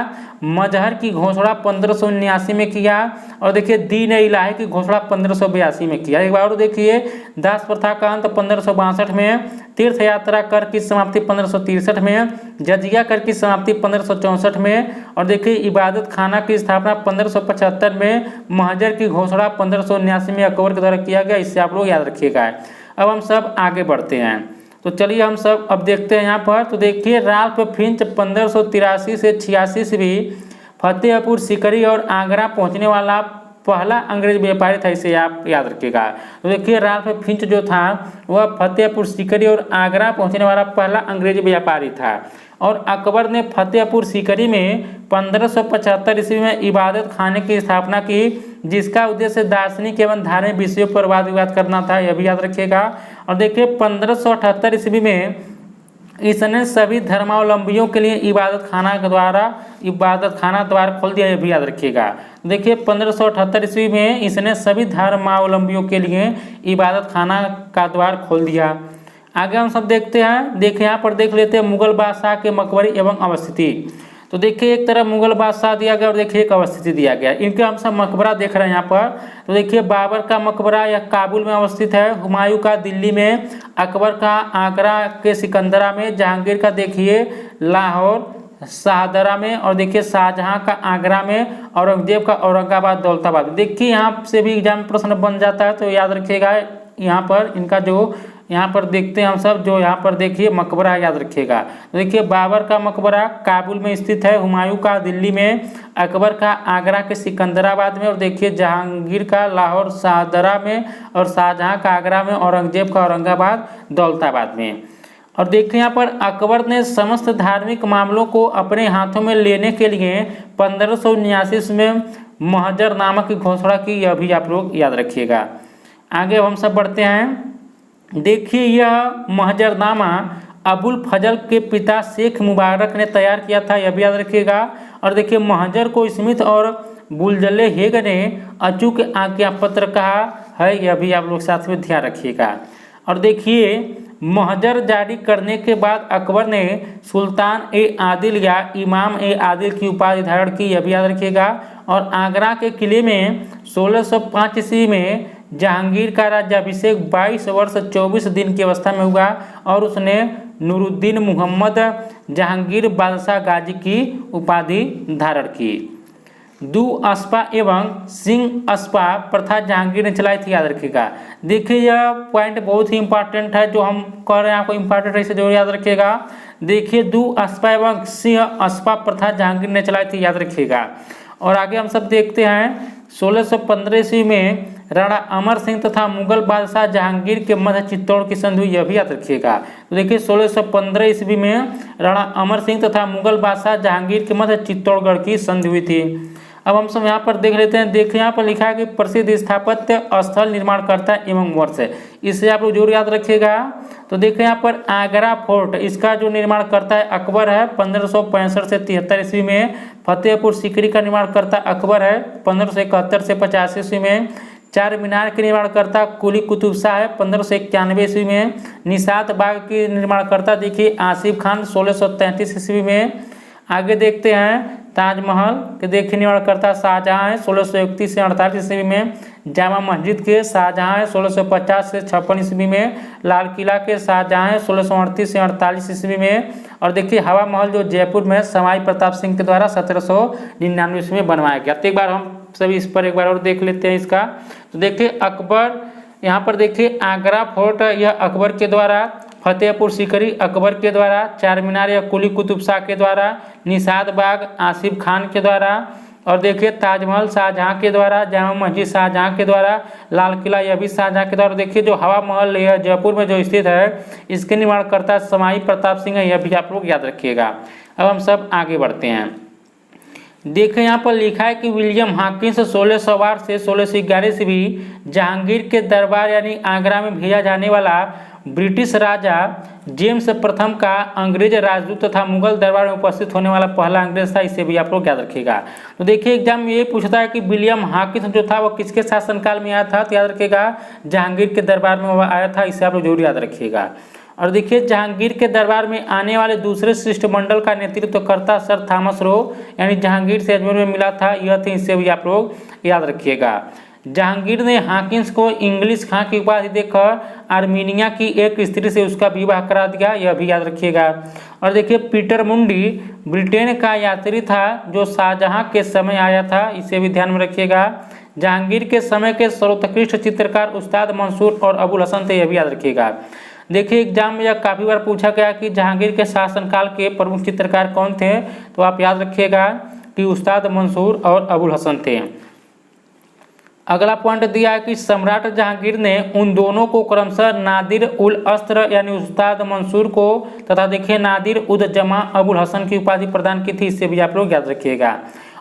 मजहर की घोषणा 1579 में किया, और देखिए दीन इलाही की घोषणा 1582 में किया। एक बार और देखिए दास प्रथा का अंत 1562 में, तीर्थ यात्रा कर की समाप्ति 1563 में, जजिया कर की समाप्ति 1564 में, और देखिए इबादत खाना की स्थापना 1575 में, महजर की घोषणा 1579 में अकबर के द्वारा किया गया, इससे आप लोग याद रखिएगा। अब हम सब आगे बढ़ते हैं, तो चलिए हम सब अब देखते हैं यहाँ पर। तो देखिए राल्फ फिंच 1583 से 86 ईस्वी फतेहपुर सीकरी और आगरा पहुँचने वाला पहला अंग्रेज व्यापारी था, इसे आप याद रखिएगा। तो देखिए राल्फ फिंच जो था वह फतेहपुर सीकरी और आगरा पहुंचने वाला पहला अंग्रेज व्यापारी था। और अकबर ने फतेहपुर सीकरी में 1575 ईस्वी में इबादत खाने की स्थापना की, जिसका उद्देश्य दार्शनिक एवं धार्मिक विषयों पर वाद विवाद करना था, यह भी याद रखिएगा। और देखिए 1578 ईस्वी में इसने सभी धर्मावलंबियों के लिए इबादत खाना द्वार खोल दिया, यह भी याद रखिएगा। देखिए 1578 ईस्वी में इसने सभी धर्मावलंबियों के लिए इबादत खाना का द्वार खोल दिया। आगे हम सब देखते हैं। देखिए यहाँ पर देख लेते हैं मुगल बादशाह के मकबरे एवं अवस्थिति। तो देखिए एक तरफ मुगल बादशाह दिया गया और देखिए एक अवस्थिति दिया गया, इनके हम सब मकबरा देख रहे हैं यहाँ पर। तो देखिए बाबर का मकबरा यह काबुल में अवस्थित है, हुमायूं का दिल्ली में, अकबर का आगरा के सिकंदरा में, जहांगीर का देखिए लाहौर शाहदरा में, और देखिए शाहजहां का आगरा में, औरंगजेब का औरंगाबाद दौलताबाद। देखिए यहाँ से भी एग्जाम प्रश्न बन जाता है, तो याद रखिएगा यहाँ पर इनका जो यहाँ पर देखते हैं हम सब, जो यहाँ पर देखिए मकबरा याद रखिएगा। देखिए बाबर का मकबरा काबुल में स्थित है, हुमायूं का दिल्ली में, अकबर का आगरा के सिकंदराबाद में, और देखिए जहांगीर का लाहौर शाहदरा में, और शाहजहां का आगरा में, औरंगजेब का औरंगाबाद दौलताबाद में। और देखिए यहाँ पर अकबर ने समस्त धार्मिक मामलों को अपने हाथों में लेने के लिए 1579 में महजर नामक की घोषणा की, यह भी आप लोग याद रखिएगा। आगे हम सब बढ़ते हैं। देखिए यह महजरनामा अबुल फजल के पिता शेख मुबारक ने तैयार किया था, यह भी याद रखिएगा। और देखिए महजर को स्मिथ और बुलजले हेग ने अचूक आज्ञा पत्र कहा है, यह भी आप लोग साथ में ध्यान रखिएगा। और देखिए महजर जारी करने के बाद अकबर ने सुल्तान ए आदिल या इमाम ए आदिल की उपाधि धारण की, यह भी याद रखिएगा। और आगरा के किले में 1605 ईस्वी में जहांगीर का राज्याभिषेक 22 वर्ष 24 दिन की अवस्था में हुआ, और उसने नूरुद्दीन मुहम्मद जहांगीर बादशाह गाजी की उपाधि धारण की। दू अस्पा एवं सिंह अस्पा प्रथा जहांगीर ने चलाई थी, याद रखिएगा। देखिए यह पॉइंट बहुत ही इंपॉर्टेंट है, जो हम कह रहे हैं आपको इंपॉर्टेंट है, इसे जरूर याद रखिएगा। देखिए दू अस्पा एवं सिंह अस्पा प्रथा जहांगीर ने चलाई थी, याद रखिएगा। और आगे हम सब देखते हैं 1615 ईस्वी में राणा अमर सिंह तथा मुगल बादशाह जहांगीर के मध्य चित्तौड़ की संधि हुई, यह भी याद रखिएगा। तो देखिए 1615 ईस्वी में राणा अमर सिंह तथा मुगल बादशाह जहांगीर के मध्य चित्तौड़गढ़ की संधि हुई थी। अब हम सब यहाँ पर देख लेते हैं। देखिए यहाँ पर लिखा है कि प्रसिद्ध स्थापत्य स्थल निर्माणकर्ता एवं वर्ष, इसे आप लोग जरूर याद रखिएगा। तो देखिए यहाँ पर आगरा फोर्ट, इसका जो निर्माणकर्ता है अकबर है, 1565 से 73 ईस्वी में। फतेहपुर सीकरी का निर्माणकर्ता अकबर है, 1571 से 85 ईस्वी में। चार मीनार के निर्माणकर्ता कुली कुतुब शाह है, 1591 ईस्वी में। निशात बाग के निर्माणकर्ता देखिए आसिफ खान, 1633 ईस्वी में। आगे देखते हैं ताजमहल के देखिए निर्माणकर्ता शाहजहां है, 1631 से 48 ईस्वी में। जामा मस्जिद के शाहजहां है, 1650 से 56 ईस्वी में। लाल किला के शाहजहां है, 1638 से 48 ईस्वी में। और देखिए हवा महल जो जयपुर में सवाई प्रताप सिंह के द्वारा 1799 ईस्वी में बनवाया गया। तो एक बार हम सभी इस पर एक बार और देख लेते हैं इसका। तो देखिए अकबर, यहाँ पर देखिए आगरा फोर्ट, यह अकबर के द्वारा। फतेहपुर सीकरी अकबर के द्वारा। चार मीनार या कुली कुतुब शाह के द्वारा। निशात बाग आसिफ खान के द्वारा। और देखिए ताजमहल शाहजहां के द्वारा। जामा मस्जिद शाहजहां के द्वारा। लाल किला यह भी शाहजहां के द्वारा। देखिए जो हवा महल यह जयपुर में जो स्थित है, इसके निर्माणकर्ता समाई प्रताप सिंह है, यह भी आप लोग याद रखिएगा। अब हम सब आगे बढ़ते हैं। देखिए यहाँ पर लिखा है कि विलियम हॉकिंस 1608 से 1611 ईस्वी जहांगीर के दरबार यानी आगरा में भेजा जाने वाला ब्रिटिश राजा जेम्स प्रथम का अंग्रेज राजदूत तथा मुगल दरबार में उपस्थित होने वाला पहला अंग्रेज था, इसे भी आप लोग याद रखिएगा। तो देखिए एग्जाम में ये पूछता है कि विलियम हॉकिंस जो था वो किसके शासनकाल में आया था, तो याद रखिएगा जहांगीर के दरबार में वह आया था, इसे आप लोग जरूर याद रखिएगा। और देखिए जहांगीर के दरबार में आने वाले दूसरे शिष्टमंडल का नेतृत्व करता सर थॉमस रो, यानी जहांगीर से अजमेर में मिला था, यह थे, इसे भी आप लोग याद रखिएगा। जहांगीर ने हॉकिंस को इंग्लिश खां की उपाधि देकर आर्मीनिया की एक स्त्री से उसका विवाह करा दिया, यह भी याद रखिएगा। और देखिए पीटर मुंडी ब्रिटेन का यात्री था जो शाहजहां के समय आया था, इसे भी ध्यान में रखिएगा। जहांगीर के समय के सर्वोत्कृष्ट चित्रकार उस्ताद मंसूर और अबुल हसन थे, यह भी याद रखिएगा। देखिए एग्जाम में यह काफ़ी बार पूछा गया कि जहांगीर के शासनकाल के प्रमुख चित्रकार कौन थे, तो आप याद रखिएगा कि उस्ताद मंसूर और अबुल हसन थे। अगला पॉइंट दिया है कि सम्राट जहांगीर ने उन दोनों को क्रमशः नादिर उल अस्त्र यानी उस्ताद मंसूर को तथा देखिए नादिर उद जमा अबुल हसन की उपाधि प्रदान की थी, इससे भी आप लोग याद रखिएगा।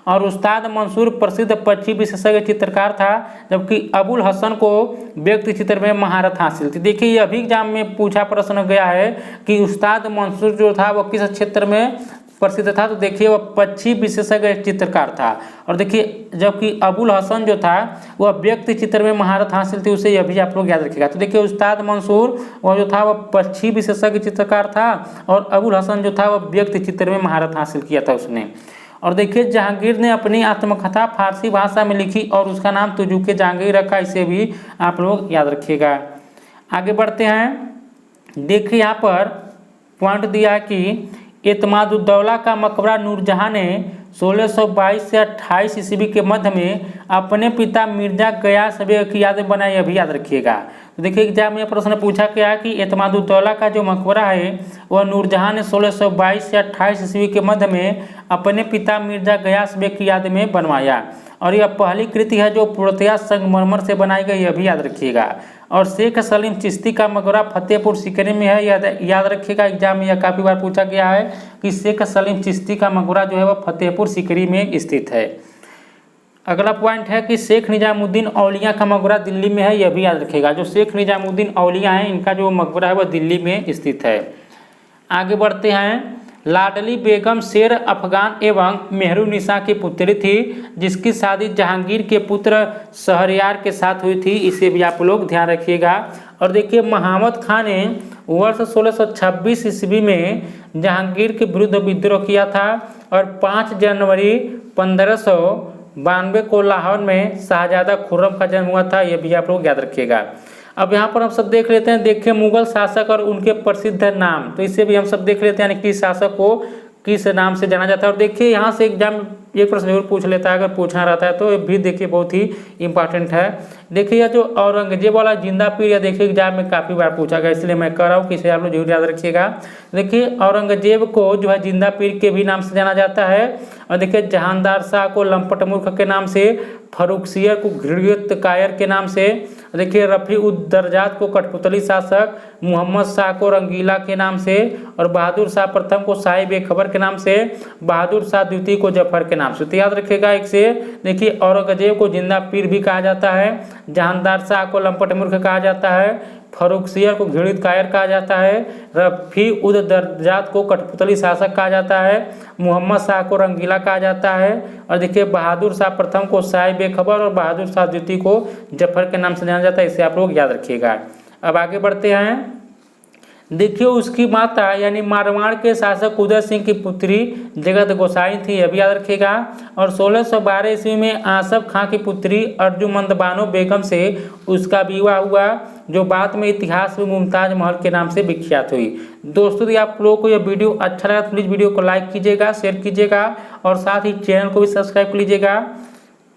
और उस्ताद मंसूर प्रसिद्ध पक्षी विशेषज्ञ चित्रकार था, जबकि अबुल हसन को व्यक्ति चित्र में महारत हासिल थी। देखिए ये अभी एग्जाम में पूछा प्रश्न गया है कि उस्ताद मंसूर जो था वो किस क्षेत्र में प्रसिद्ध था, तो देखिए वह पक्षी विशेषज्ञ चित्रकार था। और देखिए जबकि अबुल हसन जो था वह व्यक्ति चित्र में महारत हासिल थी, उसे यह भी आप लोग याद रखिएगा। तो देखिए उस्ताद मंसूर वह जो था वह पक्षी विशेषज्ञ चित्रकार था और अबुल हसन जो था वह व्यक्ति चित्र में महारत हासिल किया था उसने। और देखिए जहांगीर ने अपनी आत्मकथा फारसी भाषा में लिखी और उसका नाम तुजुके जहांगीर रखा, इसे भी आप लोग याद रखिएगा। आगे बढ़ते हैं। देखिए यहाँ पर पॉइंट दिया कि एतमादुद्दौला का मकबरा नूरजहां ने 1622 से 28 ईस्वी के मध्य में अपने पिता मिर्जा गयास बेग की याद बनाई, अभी याद रखिएगा। तो देखिए एग्जाम में प्रश्न पूछा गया है कि एतमादुद्दौला का जो मकबरा है वह नूरजहां ने 1622 से 28 ईस्वी के मध्य में अपने पिता मिर्जा गयास बेग की याद में बनवाया। और यह पहली कृति है जो पूर्णतया संगमरमर से बनाई गई, यह भी याद रखिएगा। और शेख सलीम चिश्ती का मकबरा फतेहपुर सीकरी में है, याद रखिएगा। एग्जाम में यह काफ़ी बार पूछा गया है कि शेख सलीम चिश्ती का मकबरा जो है वह फतेहपुर सीकरी में स्थित है। अगला पॉइंट है कि शेख निजामुद्दीन औलिया का मकबरा दिल्ली में है, यह भी याद रखिएगा। जो शेख निजामुद्दीन औलिया हैं इनका जो मकबरा है वह दिल्ली में स्थित है। आगे बढ़ते हैं। लाडली बेगम शेर अफगान एवं मेहरुनिसा की पुत्री थी, जिसकी शादी जहांगीर के पुत्र शहरयार के साथ हुई थी, इसे भी आप लोग ध्यान रखिएगा। और देखिए महमद खान ने वर्ष 1626 ईस्वी में जहांगीर के विरुद्ध विद्रोह किया था और 5 जनवरी 1592 को लाहौर में शाहजादा खुर्रम का जन्म हुआ था, यह भी आप लोग याद रखिएगा। अब यहाँ पर हम सब देख लेते हैं। देखिए मुगल शासक और उनके प्रसिद्ध नाम, तो इसे भी हम सब देख लेते हैं, यानी किस शासक को किस नाम से जाना जाता है। और देखिए यहाँ से एग्जाम एक प्रश्न जरूर पूछ लेता है, अगर पूछना रहता है तो ये भी देखिए बहुत ही इंपॉर्टेंट है। देखिए यह जो औरंगजेब वाला जिंदा पीर, या देखिए एग्जाम में काफ़ी बार पूछा गया, इसलिए मैं कह रहा हूँ कि इसे आप लोग जरूर याद रखिएगा। देखिए औरंगजेब को जो है जिंदा पीर के भी नाम से जाना जाता है। और देखिए जहानदार शाह को लंपट मूर्ख के नाम से, फर्रुखसियर को घृणित कायर के नाम से, देखिए रफ़ी उद दरजात को कठपुतली शासक, मोहम्मद शाह को रंगीला के नाम से, और बहादुर शाह प्रथम को शाही बेखबर के नाम से, बहादुर शाह द्वितीय को जफर के नाम से। तो याद रखिएगा एक से। देखिए औरंगजेब को जिंदा पीर भी कहा जाता है, जहानदार शाह को लंपट मूर्ख कहा जाता है, फर्रुखसियर को घृणित कायर कहा जाता है, रफ़ी उद दरजात को कठपुतली शासक कहा जाता है, मोहम्मद शाह को रंगीला कहा जाता है, और देखिए बहादुर शाह प्रथम को शाही बेखबर और बहादुर शाह द्वितीय को जफर के नाम से जाना जाता है, इसे आप लोग याद रखिएगा। अब आगे बढ़ते हैं। देखिए उसकी माता यानी मारवाड़ के शासक उदय सिंह की पुत्री जगत गोसाई थी, यह भी याद रखिएगा। और 1612 ईस्वी में आसफ खां की पुत्री अर्जुमंद बानो बेगम से उसका विवाह हुआ, जो बाद में इतिहास में मुमताज महल के नाम से विख्यात हुई। दोस्तों यदि आप लोगों को यह वीडियो अच्छा लगा तो प्लीज़ वीडियो को लाइक कीजिएगा, शेयर कीजिएगा और साथ ही चैनल को भी सब्सक्राइब कर लीजिएगा।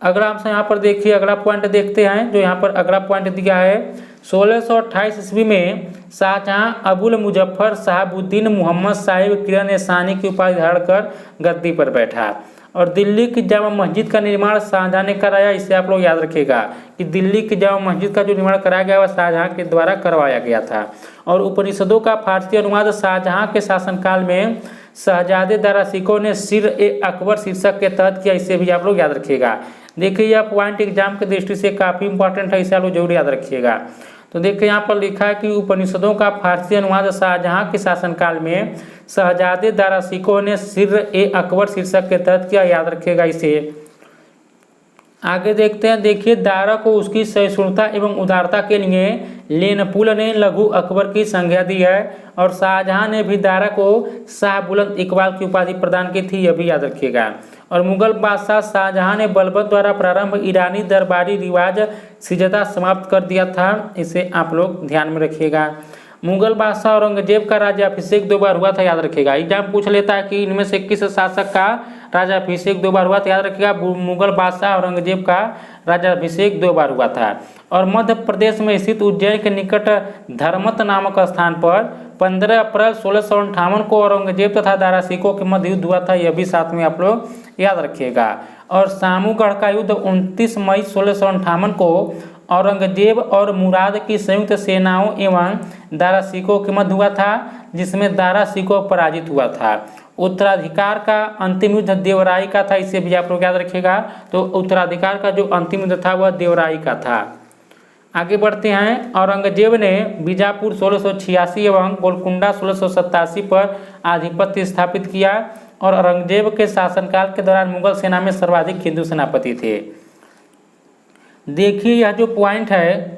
अगला हमसे यहाँ पर देखिए अगला पॉइंट देखते हैं। जो यहाँ पर अगला पॉइंट दिया है 1628 ईस्वी में शाहजहां अबुल मुजफ्फर साहबुद्दीन मोहम्मद साहिब किरण सानी की उपाधि धारण कर गद्दी पर बैठा और दिल्ली की जामा मस्जिद का निर्माण शाहजहां ने कराया। इसे आप लोग याद रखिएगा कि दिल्ली की जामा मस्जिद का जो निर्माण कराया गया वह शाहजहां के द्वारा करवाया गया था। और उपनिषदों का फारसी अनुवाद शाहजहां के शासनकाल में शहजादे दारा शिकोह ने सिर ए अकबर शीर्षक के तहत किया। इसे भी आप लोग याद रखिएगा। देखिए यह पॉइंट एग्जाम के दृष्टि से काफ़ी इंपॉर्टेंट है, इसे आप लोग जरूर याद रखिएगा। तो देखिए यहाँ पर लिखा है कि उपनिषदों का फारसी अनुवाद शाहजहां के शासनकाल में शहजादे दारा शिकोह ने सिर ए अकबर शीर्षक के तहत किया, याद रखिएगा इसे। आगे देखते हैं। देखिए दारा को उसकी सहिष्णुता एवं उदारता के लिए लेनपुल ने लघु अकबर की संज्ञा दी है और शाहजहां ने भी दारा को शाह बुलंद इकबाल की उपाधि प्रदान की थी, यह भी याद रखिएगा। और मुगल बादशाह शाहजहां ने बलबत द्वारा प्रारंभ ईरानी दरबारी रिवाज सिजदा समाप्त कर दिया था, इसे आप लोग ध्यान में रखिएगा। मुगल बादशाह औरंगजेब का राज्याभिषेक 2 बार हुआ था, याद रखिएगा। एग्जाम पूछ लेता है कि इनमें से किस शासक का राज्याभिषेक 2 बार हुआ था, याद रखिएगा। मुगल बादशाह औरंगजेब का राज्याभिषेक 2 बार हुआ था। और मध्य प्रदेश में स्थित उज्जैन के निकट धर्मत नामक स्थान पर 15 अप्रैल 1658 को औरंगजेब तथा दारा शिकोह के मध्य युद्ध हुआ था, यह भी साथ में आप लोग याद रखिएगा। और सामूगढ़ का युद्ध 29 मई 1658 को औरंगजेब और मुराद की संयुक्त सेनाओं एवं दारा सिकोह के मध्य हुआ था, जिसमें दारा सिकोह पराजित हुआ था। उत्तराधिकार का अंतिम युद्ध देवराई का था, इसे भी आप लोग याद रखिएगा। तो उत्तराधिकार का जो अंतिम युद्ध था वह देवराई का था। आगे बढ़ते हैं। औरंगजेब ने बीजापुर 1686 एवं गोलकुंडा 1687 पर आधिपत्य स्थापित किया और औरंगजेब के शासनकाल के दौरान मुगल सेना में सर्वाधिक हिंदू सेनापति थे। देखिए यह जो पॉइंट है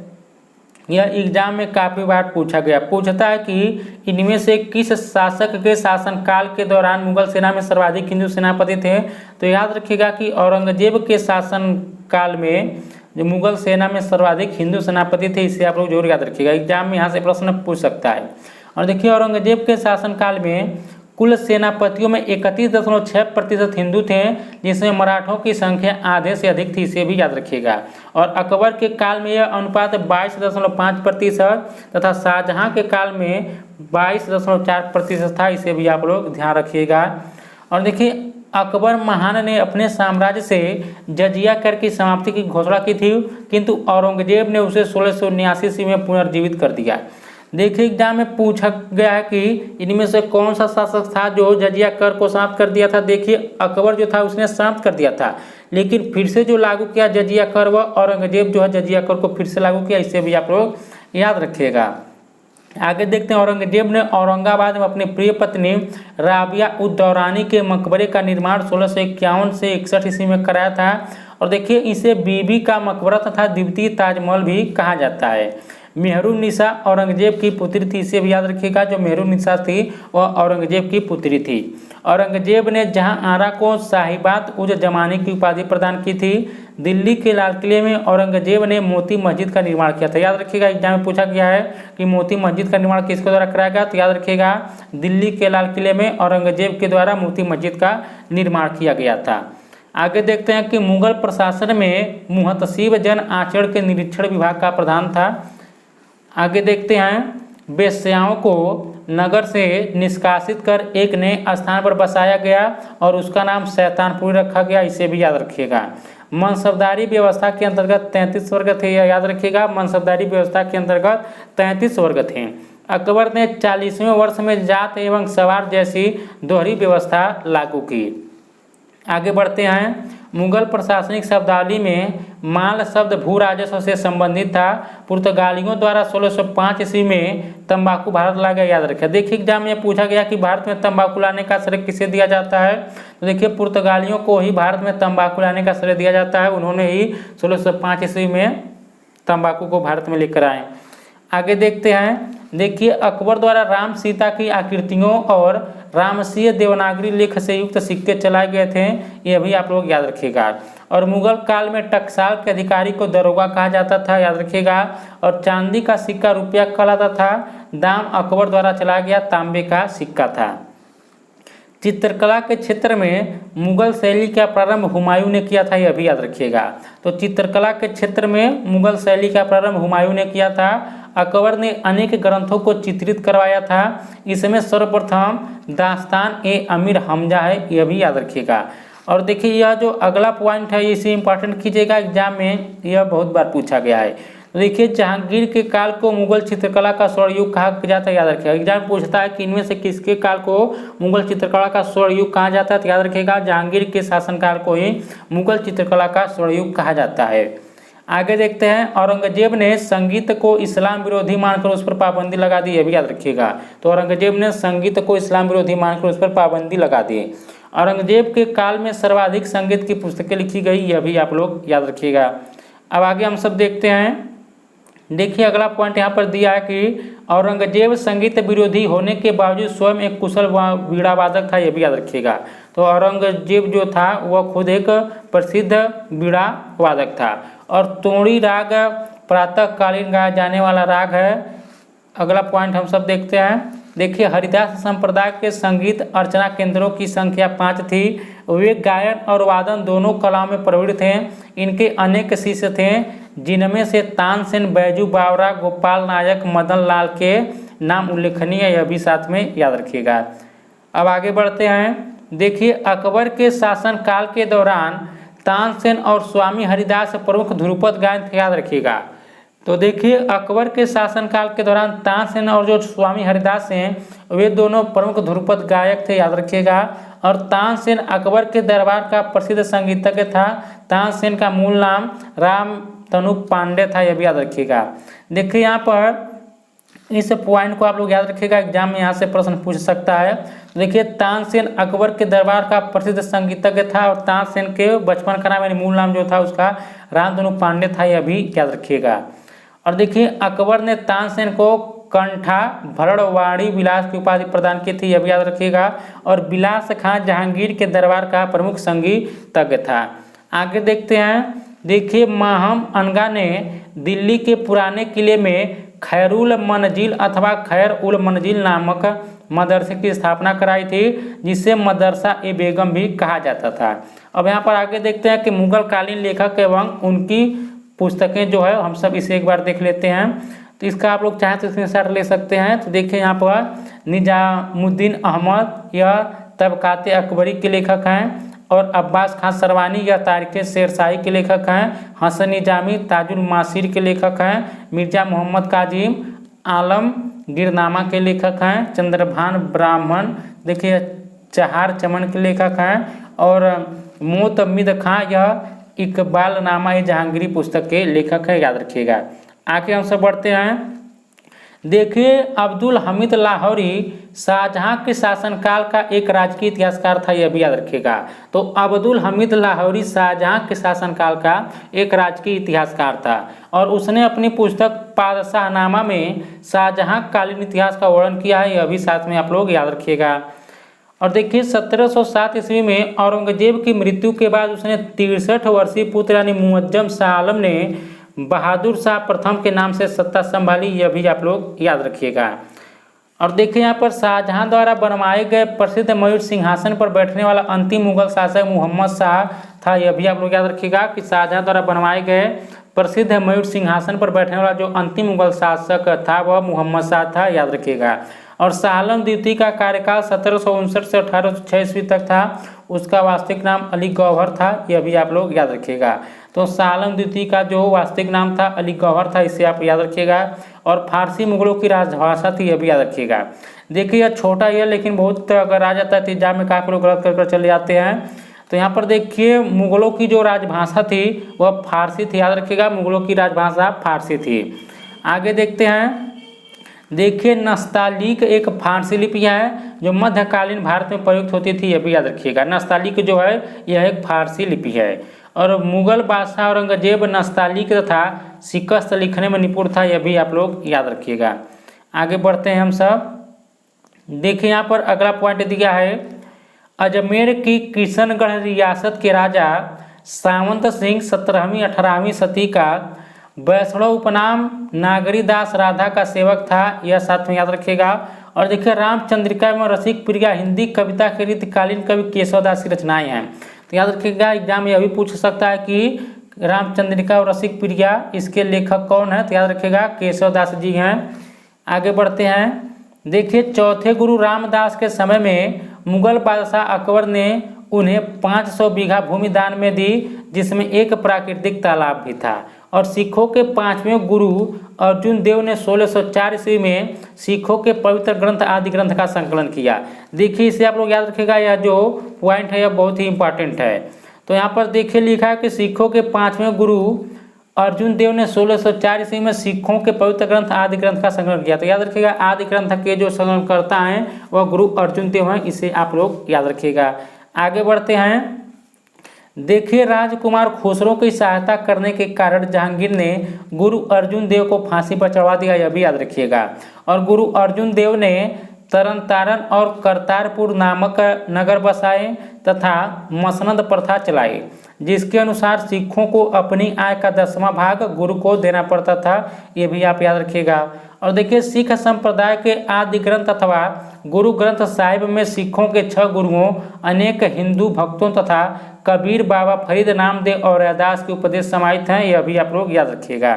यह एग्जाम में काफ़ी बार पूछता है कि इनमें से किस शासक के शासनकाल के दौरान मुगल सेना में सर्वाधिक हिंदू सेनापति थे। तो याद रखिएगा कि औरंगजेब के शासनकाल में जो मुगल सेना में सर्वाधिक हिंदू सेनापति थे, इसे आप लोग जरूर याद रखिएगा, एग्जाम में यहाँ से प्रश्न पूछ सकता है। और देखिए औरंगजेब के शासनकाल में कुल सेनापतियों में 31.6% हिंदू थे, जिसमें मराठों की संख्या आधे से अधिक थी, इसे भी याद रखिएगा। और अकबर के काल में यह अनुपात 22.5% तथा शाहजहां के काल में 22.4% था, इसे भी आप लोग ध्यान रखिएगा। और देखिए अकबर महान ने अपने साम्राज्य से जजिया कर की समाप्ति की घोषणा की थी, किंतु औरंगजेब ने उसे 1679 ईस्वी में पुनर्जीवित कर दिया। देखिए एग्जाम में पूछा गया है कि इनमें से कौन सा शासक था जो जजिया कर को समाप्त कर दिया था। देखिए अकबर जो था उसने समाप्त कर दिया था, लेकिन फिर से जो लागू किया जजिया कर वह औरंगजेब जो है जजिया कर को फिर से लागू किया, इसे भी आप लोग याद रखिएगा। आगे देखते हैं। औरंगजेब ने औरंगाबाद में अपनी प्रिय पत्नी राबिया उद दौरानी के मकबरे का निर्माण 1651 से 61 ईस्वी में कराया था। और देखिए इसे बीबी का मकबरा तथा द्वितीय ताजमहल भी कहा जाता है। मेहरुन्निसा औरंगजेब की पुत्री थी, इसे भी याद रखिएगा। जो मेहरुन्निसा थी वह औरंगजेब की पुत्री थी। औरंगजेब ने जहां आरा को साहिबात उज जमानी की उपाधि प्रदान की थी, दिल्ली के लाल किले में औरंगजेब ने मोती मस्जिद का निर्माण किया था। याद रखिएगा एग्जाम में पूछा गया है कि मोती मस्जिद का निर्माण किसके द्वारा कराया गया, तो याद रखिएगा दिल्ली के लाल किले में औरंगजेब के द्वारा मोती मस्जिद का निर्माण किया गया था। आगे देखते हैं कि मुगल प्रशासन में मुहतसिब जन आचरण के निरीक्षण विभाग का प्रधान था। आगे देखते हैं। वेश्याओं को नगर से निष्कासित कर एक नए स्थान पर बसाया गया और उसका नाम शैतानपुरी रखा गया, इसे भी याद रखिएगा। मनसबदारी व्यवस्था के अंतर्गत 33 वर्ग थे, याद रखिएगा। मनसबदारी व्यवस्था के अंतर्गत 33 वर्ग थे। अकबर ने 40वें वर्ष में जाट एवं सवार जैसी दोहरी व्यवस्था लागू की। आगे बढ़ते हैं। मुगल प्रशासनिक शब्दावली में माल शब्द भू राजस्व से संबंधित था। पुर्तगालियों द्वारा 1605 ईस्वी में तंबाकू भारत लाया गया, याद रखिए। देखिए एग्जाम में पूछा गया कि भारत में तंबाकू लाने का श्रेय किसे दिया जाता है, तो देखिए पुर्तगालियों को ही भारत में तंबाकू लाने का श्रेय दिया जाता है। उन्होंने ही 1605 ईस्वी में तंबाकू को भारत में लेकर आए। आगे देखते हैं। देखिए अकबर द्वारा राम सीता की आकृतियों और रामसीय देवनागरी लेख से युक्त सिक्के चलाए गए थे, यह भी आप लोग याद रखिएगा। और मुगल काल में टकसाल के अधिकारी को दरोगा कहा जाता था, याद रखिएगा। और चांदी का सिक्का रुपया कहलाता था। दाम अकबर द्वारा चलाया गया तांबे का सिक्का था। चित्रकला के क्षेत्र में मुगल शैली का प्रारंभ हुमायूं ने किया था, यह भी याद रखिएगा। तो चित्रकला के क्षेत्र में मुगल शैली का प्रारंभ हुमायूं ने किया था। अकबर ने अनेक ग्रंथों को चित्रित करवाया था। इसमें सर्वप्रथम दास्तान ए अमीर हमजा है, यह भी याद रखिएगा। और देखिए यह जो अगला पॉइंट है इसे इंपॉर्टेंट कीजिएगा, एग्जाम में यह बहुत बार पूछा गया है। तो देखिए जहांगीर के काल को मुगल चित्रकला का स्वर्ण युग कहा जाता है, याद रखिएगा। एग्जाम पूछता है कि इनमें से किसके काल को मुगल चित्रकला का स्वर्ण युग कहा जाता है, तो याद रखिएगा जहांगीर के शासनकाल को ही मुगल चित्रकला का स्वर्ण युग कहा जाता है। आगे देखते हैं। औरंगजेब ने संगीत को इस्लाम विरोधी मानकर उस पर पाबंदी लगा दी, यह भी याद रखिएगा। तो औरंगजेब ने संगीत को इस्लाम विरोधी मानकर उस पर पाबंदी लगा दी। औरंगजेब के काल में सर्वाधिक संगीत की पुस्तकें लिखी गई, यह भी आप लोग याद रखिएगा। अब आगे हम सब देखते हैं। देखिए अगला पॉइंट यहाँ पर दिया है कि औरंगजेब संगीत विरोधी होने के बावजूद स्वयं एक कुशल वीणा वादक था, यह भी याद रखिएगा। तो औरंगजेब जो था वह खुद एक प्रसिद्ध वीणा वादक था। और तोड़ी राग प्रातःकालीन गाया जाने वाला राग है। अगला पॉइंट हम सब देखते हैं। देखिए हरिदास संप्रदाय के संगीत अर्चना केंद्रों की संख्या 5 थी। वे गायन और वादन दोनों कलाओं में प्रवीण थे। इनके अनेक शिष्य थे, जिनमें से तानसेन, बैजू बावरा, गोपाल नायक, मदन लाल के नाम उल्लेखनीय है, यह भी साथ में याद रखिएगा। अब आगे बढ़ते हैं। देखिए अकबर के शासनकाल के दौरान तानसेन और स्वामी हरिदास प्रमुख ध्रुपद गायन थे, याद रखिएगा। तो देखिए अकबर के शासनकाल के दौरान तानसेन और जो स्वामी हरिदास हैं वे दोनों प्रमुख ध्रुपद गायक थे, याद रखिएगा। और तानसेन अकबर के दरबार का प्रसिद्ध संगीतज्ञ था। तानसेन का मूल नाम राम तनु पांडे था, यह भी याद रखिएगा। देखिए यहाँ पर इस पॉइंट को आप लोग याद रखिएगा, एग्जाम में यहाँ से प्रश्न पूछ सकता है। देखिए तानसेन अकबर के दरबार का प्रसिद्ध संगीतज्ञ था और तानसेन के बचपन का नाम यानी मूल नाम जो था उसका रामधनु पांडे था, यह भी याद रखिएगा। और देखिए अकबर ने तानसेन को कंठा भरड़वाड़ी विलास की उपाधि प्रदान की थी, यह भी याद रखिएगा। और बिलास खां जहांगीर के दरबार का प्रमुख संगीतज्ञ था। आगे देखते हैं। देखिए माहम अनगा ने दिल्ली के पुराने किले में खैरुल मंजिल अथवा खैर उल मंजिल नामक मदरसे की स्थापना कराई थी, जिसे मदरसा ए बेगम भी कहा जाता था। अब यहाँ पर आगे देखते हैं कि मुगल कालीन लेखक एवं उनकी पुस्तकें जो है हम सब इसे एक बार देख लेते हैं। तो इसका आप लोग चाहे तो स्क्रीनशॉट ले सकते हैं। तो देखिए यहाँ पर निजामुद्दीन अहमद यह तबकाते अकबरी के लेखक हैं, और अब्बास खां सरवानी या तारीख शेरशाही के लेखक हैं। हसन निजामी ताजुल मासिर के लेखक हैं। मिर्जा मोहम्मद काजिम आलम गिरनामा के लेखक हैं। चंद्रभान ब्राह्मण देखिए चहार चमन के लेखक हैं। और मोतमिद खां यह इकबाल नामा ये जहांगीरी पुस्तक के लेखक है, याद रखिएगा। आगे हम सब बढ़ते हैं। देखिए अब्दुल हमीद लाहौरी शाहजहां के शासनकाल का एक राजकीय इतिहासकार था, यह भी याद रखिएगा। तो अब्दुल हमीद लाहौरी शाहजहां के शासनकाल का एक राजकीय इतिहासकार था और उसने अपनी पुस्तक पादशाहनामा में शाहजहां कालीन इतिहास का वर्णन किया है, यह भी साथ में आप लोग याद रखिएगा। और देखिए 1707 ईस्वी में औरंगजेब की मृत्यु के बाद उसने 63 वर्षीय पुत्र यानी मुअज्जम शाह आलम ने बहादुर शाह प्रथम के नाम से सत्ता संभाली, यह भी आप लोग याद रखिएगा। और देखिए यहाँ पर शाहजहां द्वारा बनवाए गए प्रसिद्ध मयूर सिंहासन पर बैठने वाला अंतिम मुगल शासक मुहम्मद शाह था, यह भी आप लोग याद रखिएगा कि शाहजहां द्वारा बनवाए गए प्रसिद्ध मयूर सिंहासन पर बैठने वाला जो अंतिम मुगल शासक था वह मुहम्मद शाह था, याद रखिएगा। और शाह आलम द्वितीय का कार्यकाल 1759 से 1806 ईस्वी तक था। उसका वास्तविक नाम अली गौहर था, यह भी आप लोग याद रखिएगा। तो शाह आलम द्वितीय का जो वास्तविक नाम था अली गौहर था, इसे आप याद रखिएगा। और फारसी मुगलों की राजभाषा थी, यह भी याद रखिएगा। देखिए यह छोटा ही है लेकिन बहुत अगर आ जाता है तो एग्जाम में काफी लोग गलत कर चले जाते हैं। तो यहाँ पर देखिए मुगलों की जो राजभाषा थी वह फारसी थी, याद रखिएगा। मुगलों की राजभाषा फारसी थी। आगे देखते हैं। देखिए नस्तालीक एक फारसी लिपि है जो मध्यकालीन भारत में प्रयुक्त होती थी, यह भी याद रखिएगा। नस्तालीक जो है यह एक फारसी लिपि है। और मुगल बादशाह औरंगजेब नस्तालीक तथा शिकस्त लिखने में निपुण था, यह भी आप लोग याद रखिएगा। आगे बढ़ते हैं हम सब। देखिए यहाँ पर अगला पॉइंट दिया है। अजमेर की किशनगढ़ रियासत के राजा सावंत सिंह 17वीं 18वीं सदी का वैष्णव उपनाम नागरीदास राधा का सेवक था, यह साथ में याद रखिएगा। और देखिए रामचंद्रिका एवं रसिक प्रिया हिंदी कविता के रीतिकालीन कवि केशवदास की रचनाएं हैं, तो याद रखिएगा। एग्जाम में यह भी पूछ सकता है कि रामचंद्रिका और रसिक प्रिया इसके लेखक कौन है, तो याद रखिएगा केशवदास जी हैं। आगे बढ़ते हैं। देखिए चौथे गुरु रामदास के समय में मुगल बादशाह अकबर ने उन्हें 500 बीघा भूमि दान में दी, जिसमें एक प्राकृतिक तालाब भी था। और सिखों के 5वें गुरु अर्जुन देव ने 1604 ईस्वी में सिखों के पवित्र ग्रंथ आदि ग्रंथ का संकलन किया। देखिए इसे आप लोग याद रखिएगा, यह जो पॉइंट है यह बहुत ही इंपॉर्टेंट है। तो यहाँ पर देखिए लिखा है कि सिखों के 5वें गुरु अर्जुन देव ने 1604 ईस्वी में सिखों के पवित्र ग्रंथ आदि ग्रंथ का संकलन किया। तो याद रखिएगा आदि ग्रंथ के जो संकलन करता है वह गुरु अर्जुन देव हैं, इसे आप लोग याद रखिएगा। आगे बढ़ते हैं। देखिए राजकुमार खुसरो की सहायता करने के कारण जहांगीर ने गुरु अर्जुन देव को फांसी पर चढ़वा दिया, यह भी याद रखिएगा। और गुरु अर्जुन देव ने तरन तारण और करतारपुर नामक नगर बसाए तथा मसनद प्रथा चलाई, जिसके अनुसार सिखों को अपनी आय का 10वां भाग गुरु को देना पड़ता था, ये भी आप याद रखिएगा। और देखिए सिख संप्रदाय के आदि ग्रंथ अथवा गुरु ग्रंथ साहिब में सिखों के 6 गुरुओं, अनेक हिंदू भक्तों तथा कबीर बाबा फरीद नामदेव और रैदास के उपदेश समाहित हैं, यह भी आप लोग याद रखिएगा।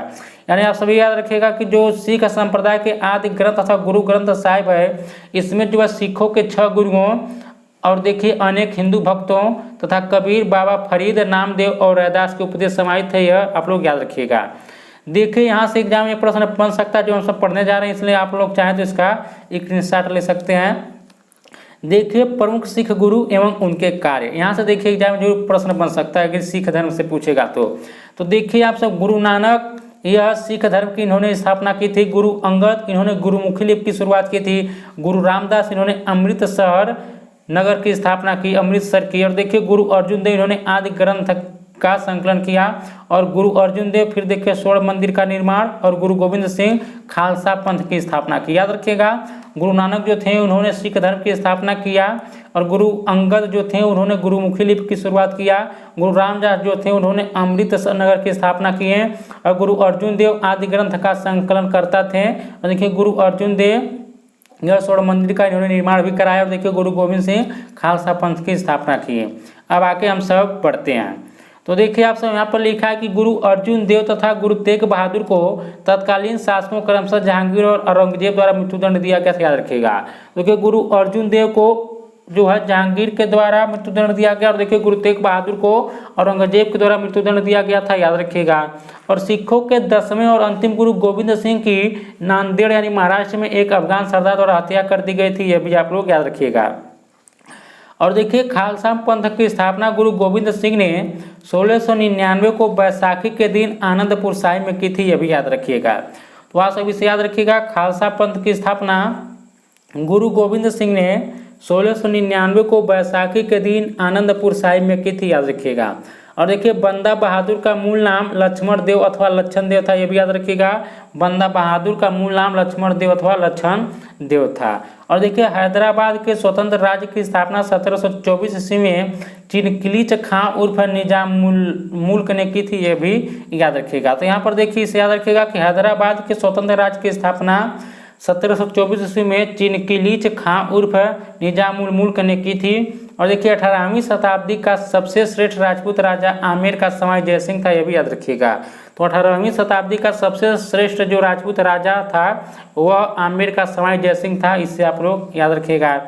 यानी आप सभी याद रखिएगा कि जो सिख संप्रदाय के आदि ग्रंथ अथवा गुरु ग्रंथ साहिब है इसमें जो है सिखों के 6 गुरुओं और देखिए अनेक हिंदू भक्तों तथा कबीर, बाबा फरीद, नामदेव और रैदास के उपदेश समाहित है, यह आप लोग याद रखिएगा। देखिए यहाँ से एग्जाम में प्रश्न बन सकता है जो हम सब पढ़ने जा रहे हैं, इसलिए आप लोग चाहें तो इसका स्क्रीनशॉट ले सकते हैं। देखिए प्रमुख सिख गुरु एवं उनके कार्य, यहाँ से देखिए एग्जाम में जो प्रश्न बन सकता है अगर सिख धर्म से पूछेगा तो देखिए आप सब गुरु नानक, यह सिख धर्म की इन्होंने स्थापना की थी। गुरु अंगद, इन्होंने गुरुमुखी लिपि की शुरुआत की थी। गुरु रामदास, इन्होंने अमृतसर नगर की स्थापना की, अमृतसर की। और देखिए गुरु अर्जुन देव, इन्होंने आदि ग्रंथ का संकलन किया। और गुरु अर्जुन देव फिर देखिए स्वर्ण मंदिर का निर्माण, और गुरु गोविंद सिंह खालसा पंथ की स्थापना की। याद रखिएगा गुरु नानक जो थे उन्होंने सिख धर्म की स्थापना किया, और गुरु अंगद जो थे उन्होंने गुरुमुखी लिपि की शुरुआत किया। गुरु रामदास जो थे उन्होंने अमृतसर नगर की स्थापना की है, और गुरु अर्जुन देव आदि ग्रंथ का संकलन करता थे। और देखिए गुरु अर्जुन देव यह स्वर्ण मंदिर का इन्होंने निर्माण भी कराया। और देखिए गुरु गोविंद सिंह खालसा पंथ की स्थापना की है। अब आके हम सब पढ़ते हैं। तो देखिए आप सब यहाँ पर लिखा है कि गुरु अर्जुन देव तथा गुरु तेग बहादुर को तत्कालीन शासकों क्रमशः जहांगीर और औरंगजेब द्वारा मृत्युदंड दिया गया, याद रखिएगा। देखिए गुरु अर्जुन देव को जो है जहांगीर के द्वारा मृत्युदंड दिया गया, और देखिए गुरु तेग बहादुर को औरंगजेब के द्वारा मृत्युदंड दिया गया था, याद रखिएगा। और सिखों के 10वें और अंतिम गुरु गोविंद सिंह की नांदेड़ यानी महाराष्ट्र में एक अफगान सरदार द्वारा हत्या कर दी गई थी, यह भी आप लोग याद रखिएगा। और देखिए खालसा पंथ की स्थापना गुरु गोविंद सिंह ने 1699 को बैसाखी के दिन आनंदपुर साहिब में की थी, यह भी याद रखिएगा। तो आप सभी से याद रखिएगा खालसा पंथ की स्थापना गुरु गोविंद सिंह ने 1699 को बैसाखी के दिन आनंदपुर साहिब में की थी, याद रखिएगा। और देखिए बंदा बहादुर का मूल नाम लक्ष्मण देव अथवा लक्षण देव था, यह भी याद रखिएगा। बंदा बहादुर का मूल नाम लक्ष्मण देव अथवा लक्षण देव था। और देखिए हैदराबाद के स्वतंत्र राज्य की स्थापना 1724 ईस्वी में चिनकिलीच खां उर्फ निजाम मुल्क ने की थी, यह भी याद रखिएगा। तो यहाँ पर देखिए इसे याद रखिएगा कि हैदराबाद के स्वतंत्र राज्य की स्थापना 1724 ईस्वी में चिनकिलीच खां उर्फ निजामुल मुल्क ने की थी। और देखिए 18वीं शताब्दी का सबसे श्रेष्ठ राजपूत राजा आमेर का समाई जयसिंह था, यह भी याद रखिएगा। तो 18वीं शताब्दी का सबसे श्रेष्ठ जो राजपूत राजा था वह आमेर का समाई जयसिंह था, इससे आप लोग याद रखिएगा।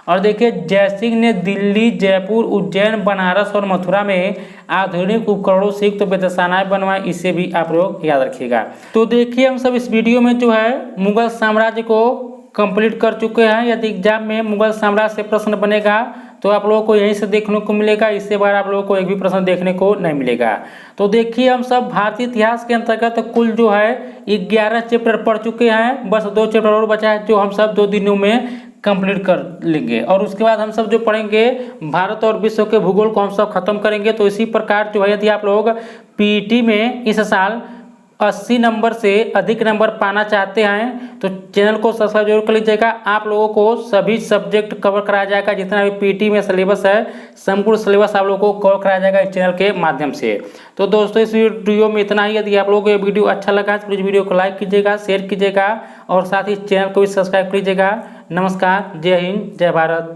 और देखिए जयसिंह ने दिल्ली, जयपुर, उज्जैन, बनारस और मथुरा में आधुनिक उपकरणों से युक्त वेधशालाएं बनवाई, इसे भी आप लोग याद रखिएगा। तो देखिए हम सब इस वीडियो में जो है मुगल साम्राज्य को कंप्लीट कर चुके हैं। यदि एग्जाम में मुगल साम्राज्य से प्रश्न बनेगा तो आप लोगों को यहीं से देखने को मिलेगा, इससे बार आप लोगों को एक भी प्रश्न देखने को नहीं मिलेगा। तो देखिए हम सब भारतीय इतिहास के अंतर्गत कुल जो है 11 चैप्टर पढ़ चुके हैं, बस 2 चैप्टर और बचा है जो हम सब 2 दिनों में कंप्लीट कर लेंगे। और उसके बाद हम सब जो पढ़ेंगे भारत और विश्व के भूगोल को हम सब खत्म करेंगे। तो इसी प्रकार जो है यदि आप लोग पीईटी में इस साल 80 नंबर से अधिक नंबर पाना चाहते हैं तो चैनल को सब्सक्राइब जरूर कर लीजिएगा। आप लोगों को सभी सब्जेक्ट कवर कराया जाएगा, जितना भी पीटी में सिलेबस है संपूर्ण सिलेबस आप लोगों को कवर कराया जाएगा इस चैनल के माध्यम से। तो दोस्तों इस वीडियो में इतना ही। यदि आप लोगों को ये वीडियो अच्छा लगा तो प्लीज़ वीडियो को लाइक कीजिएगा, शेयर कीजिएगा और साथ ही चैनल को भी सब्सक्राइब कीजिएगा। नमस्कार, जय हिंद, जय भारत।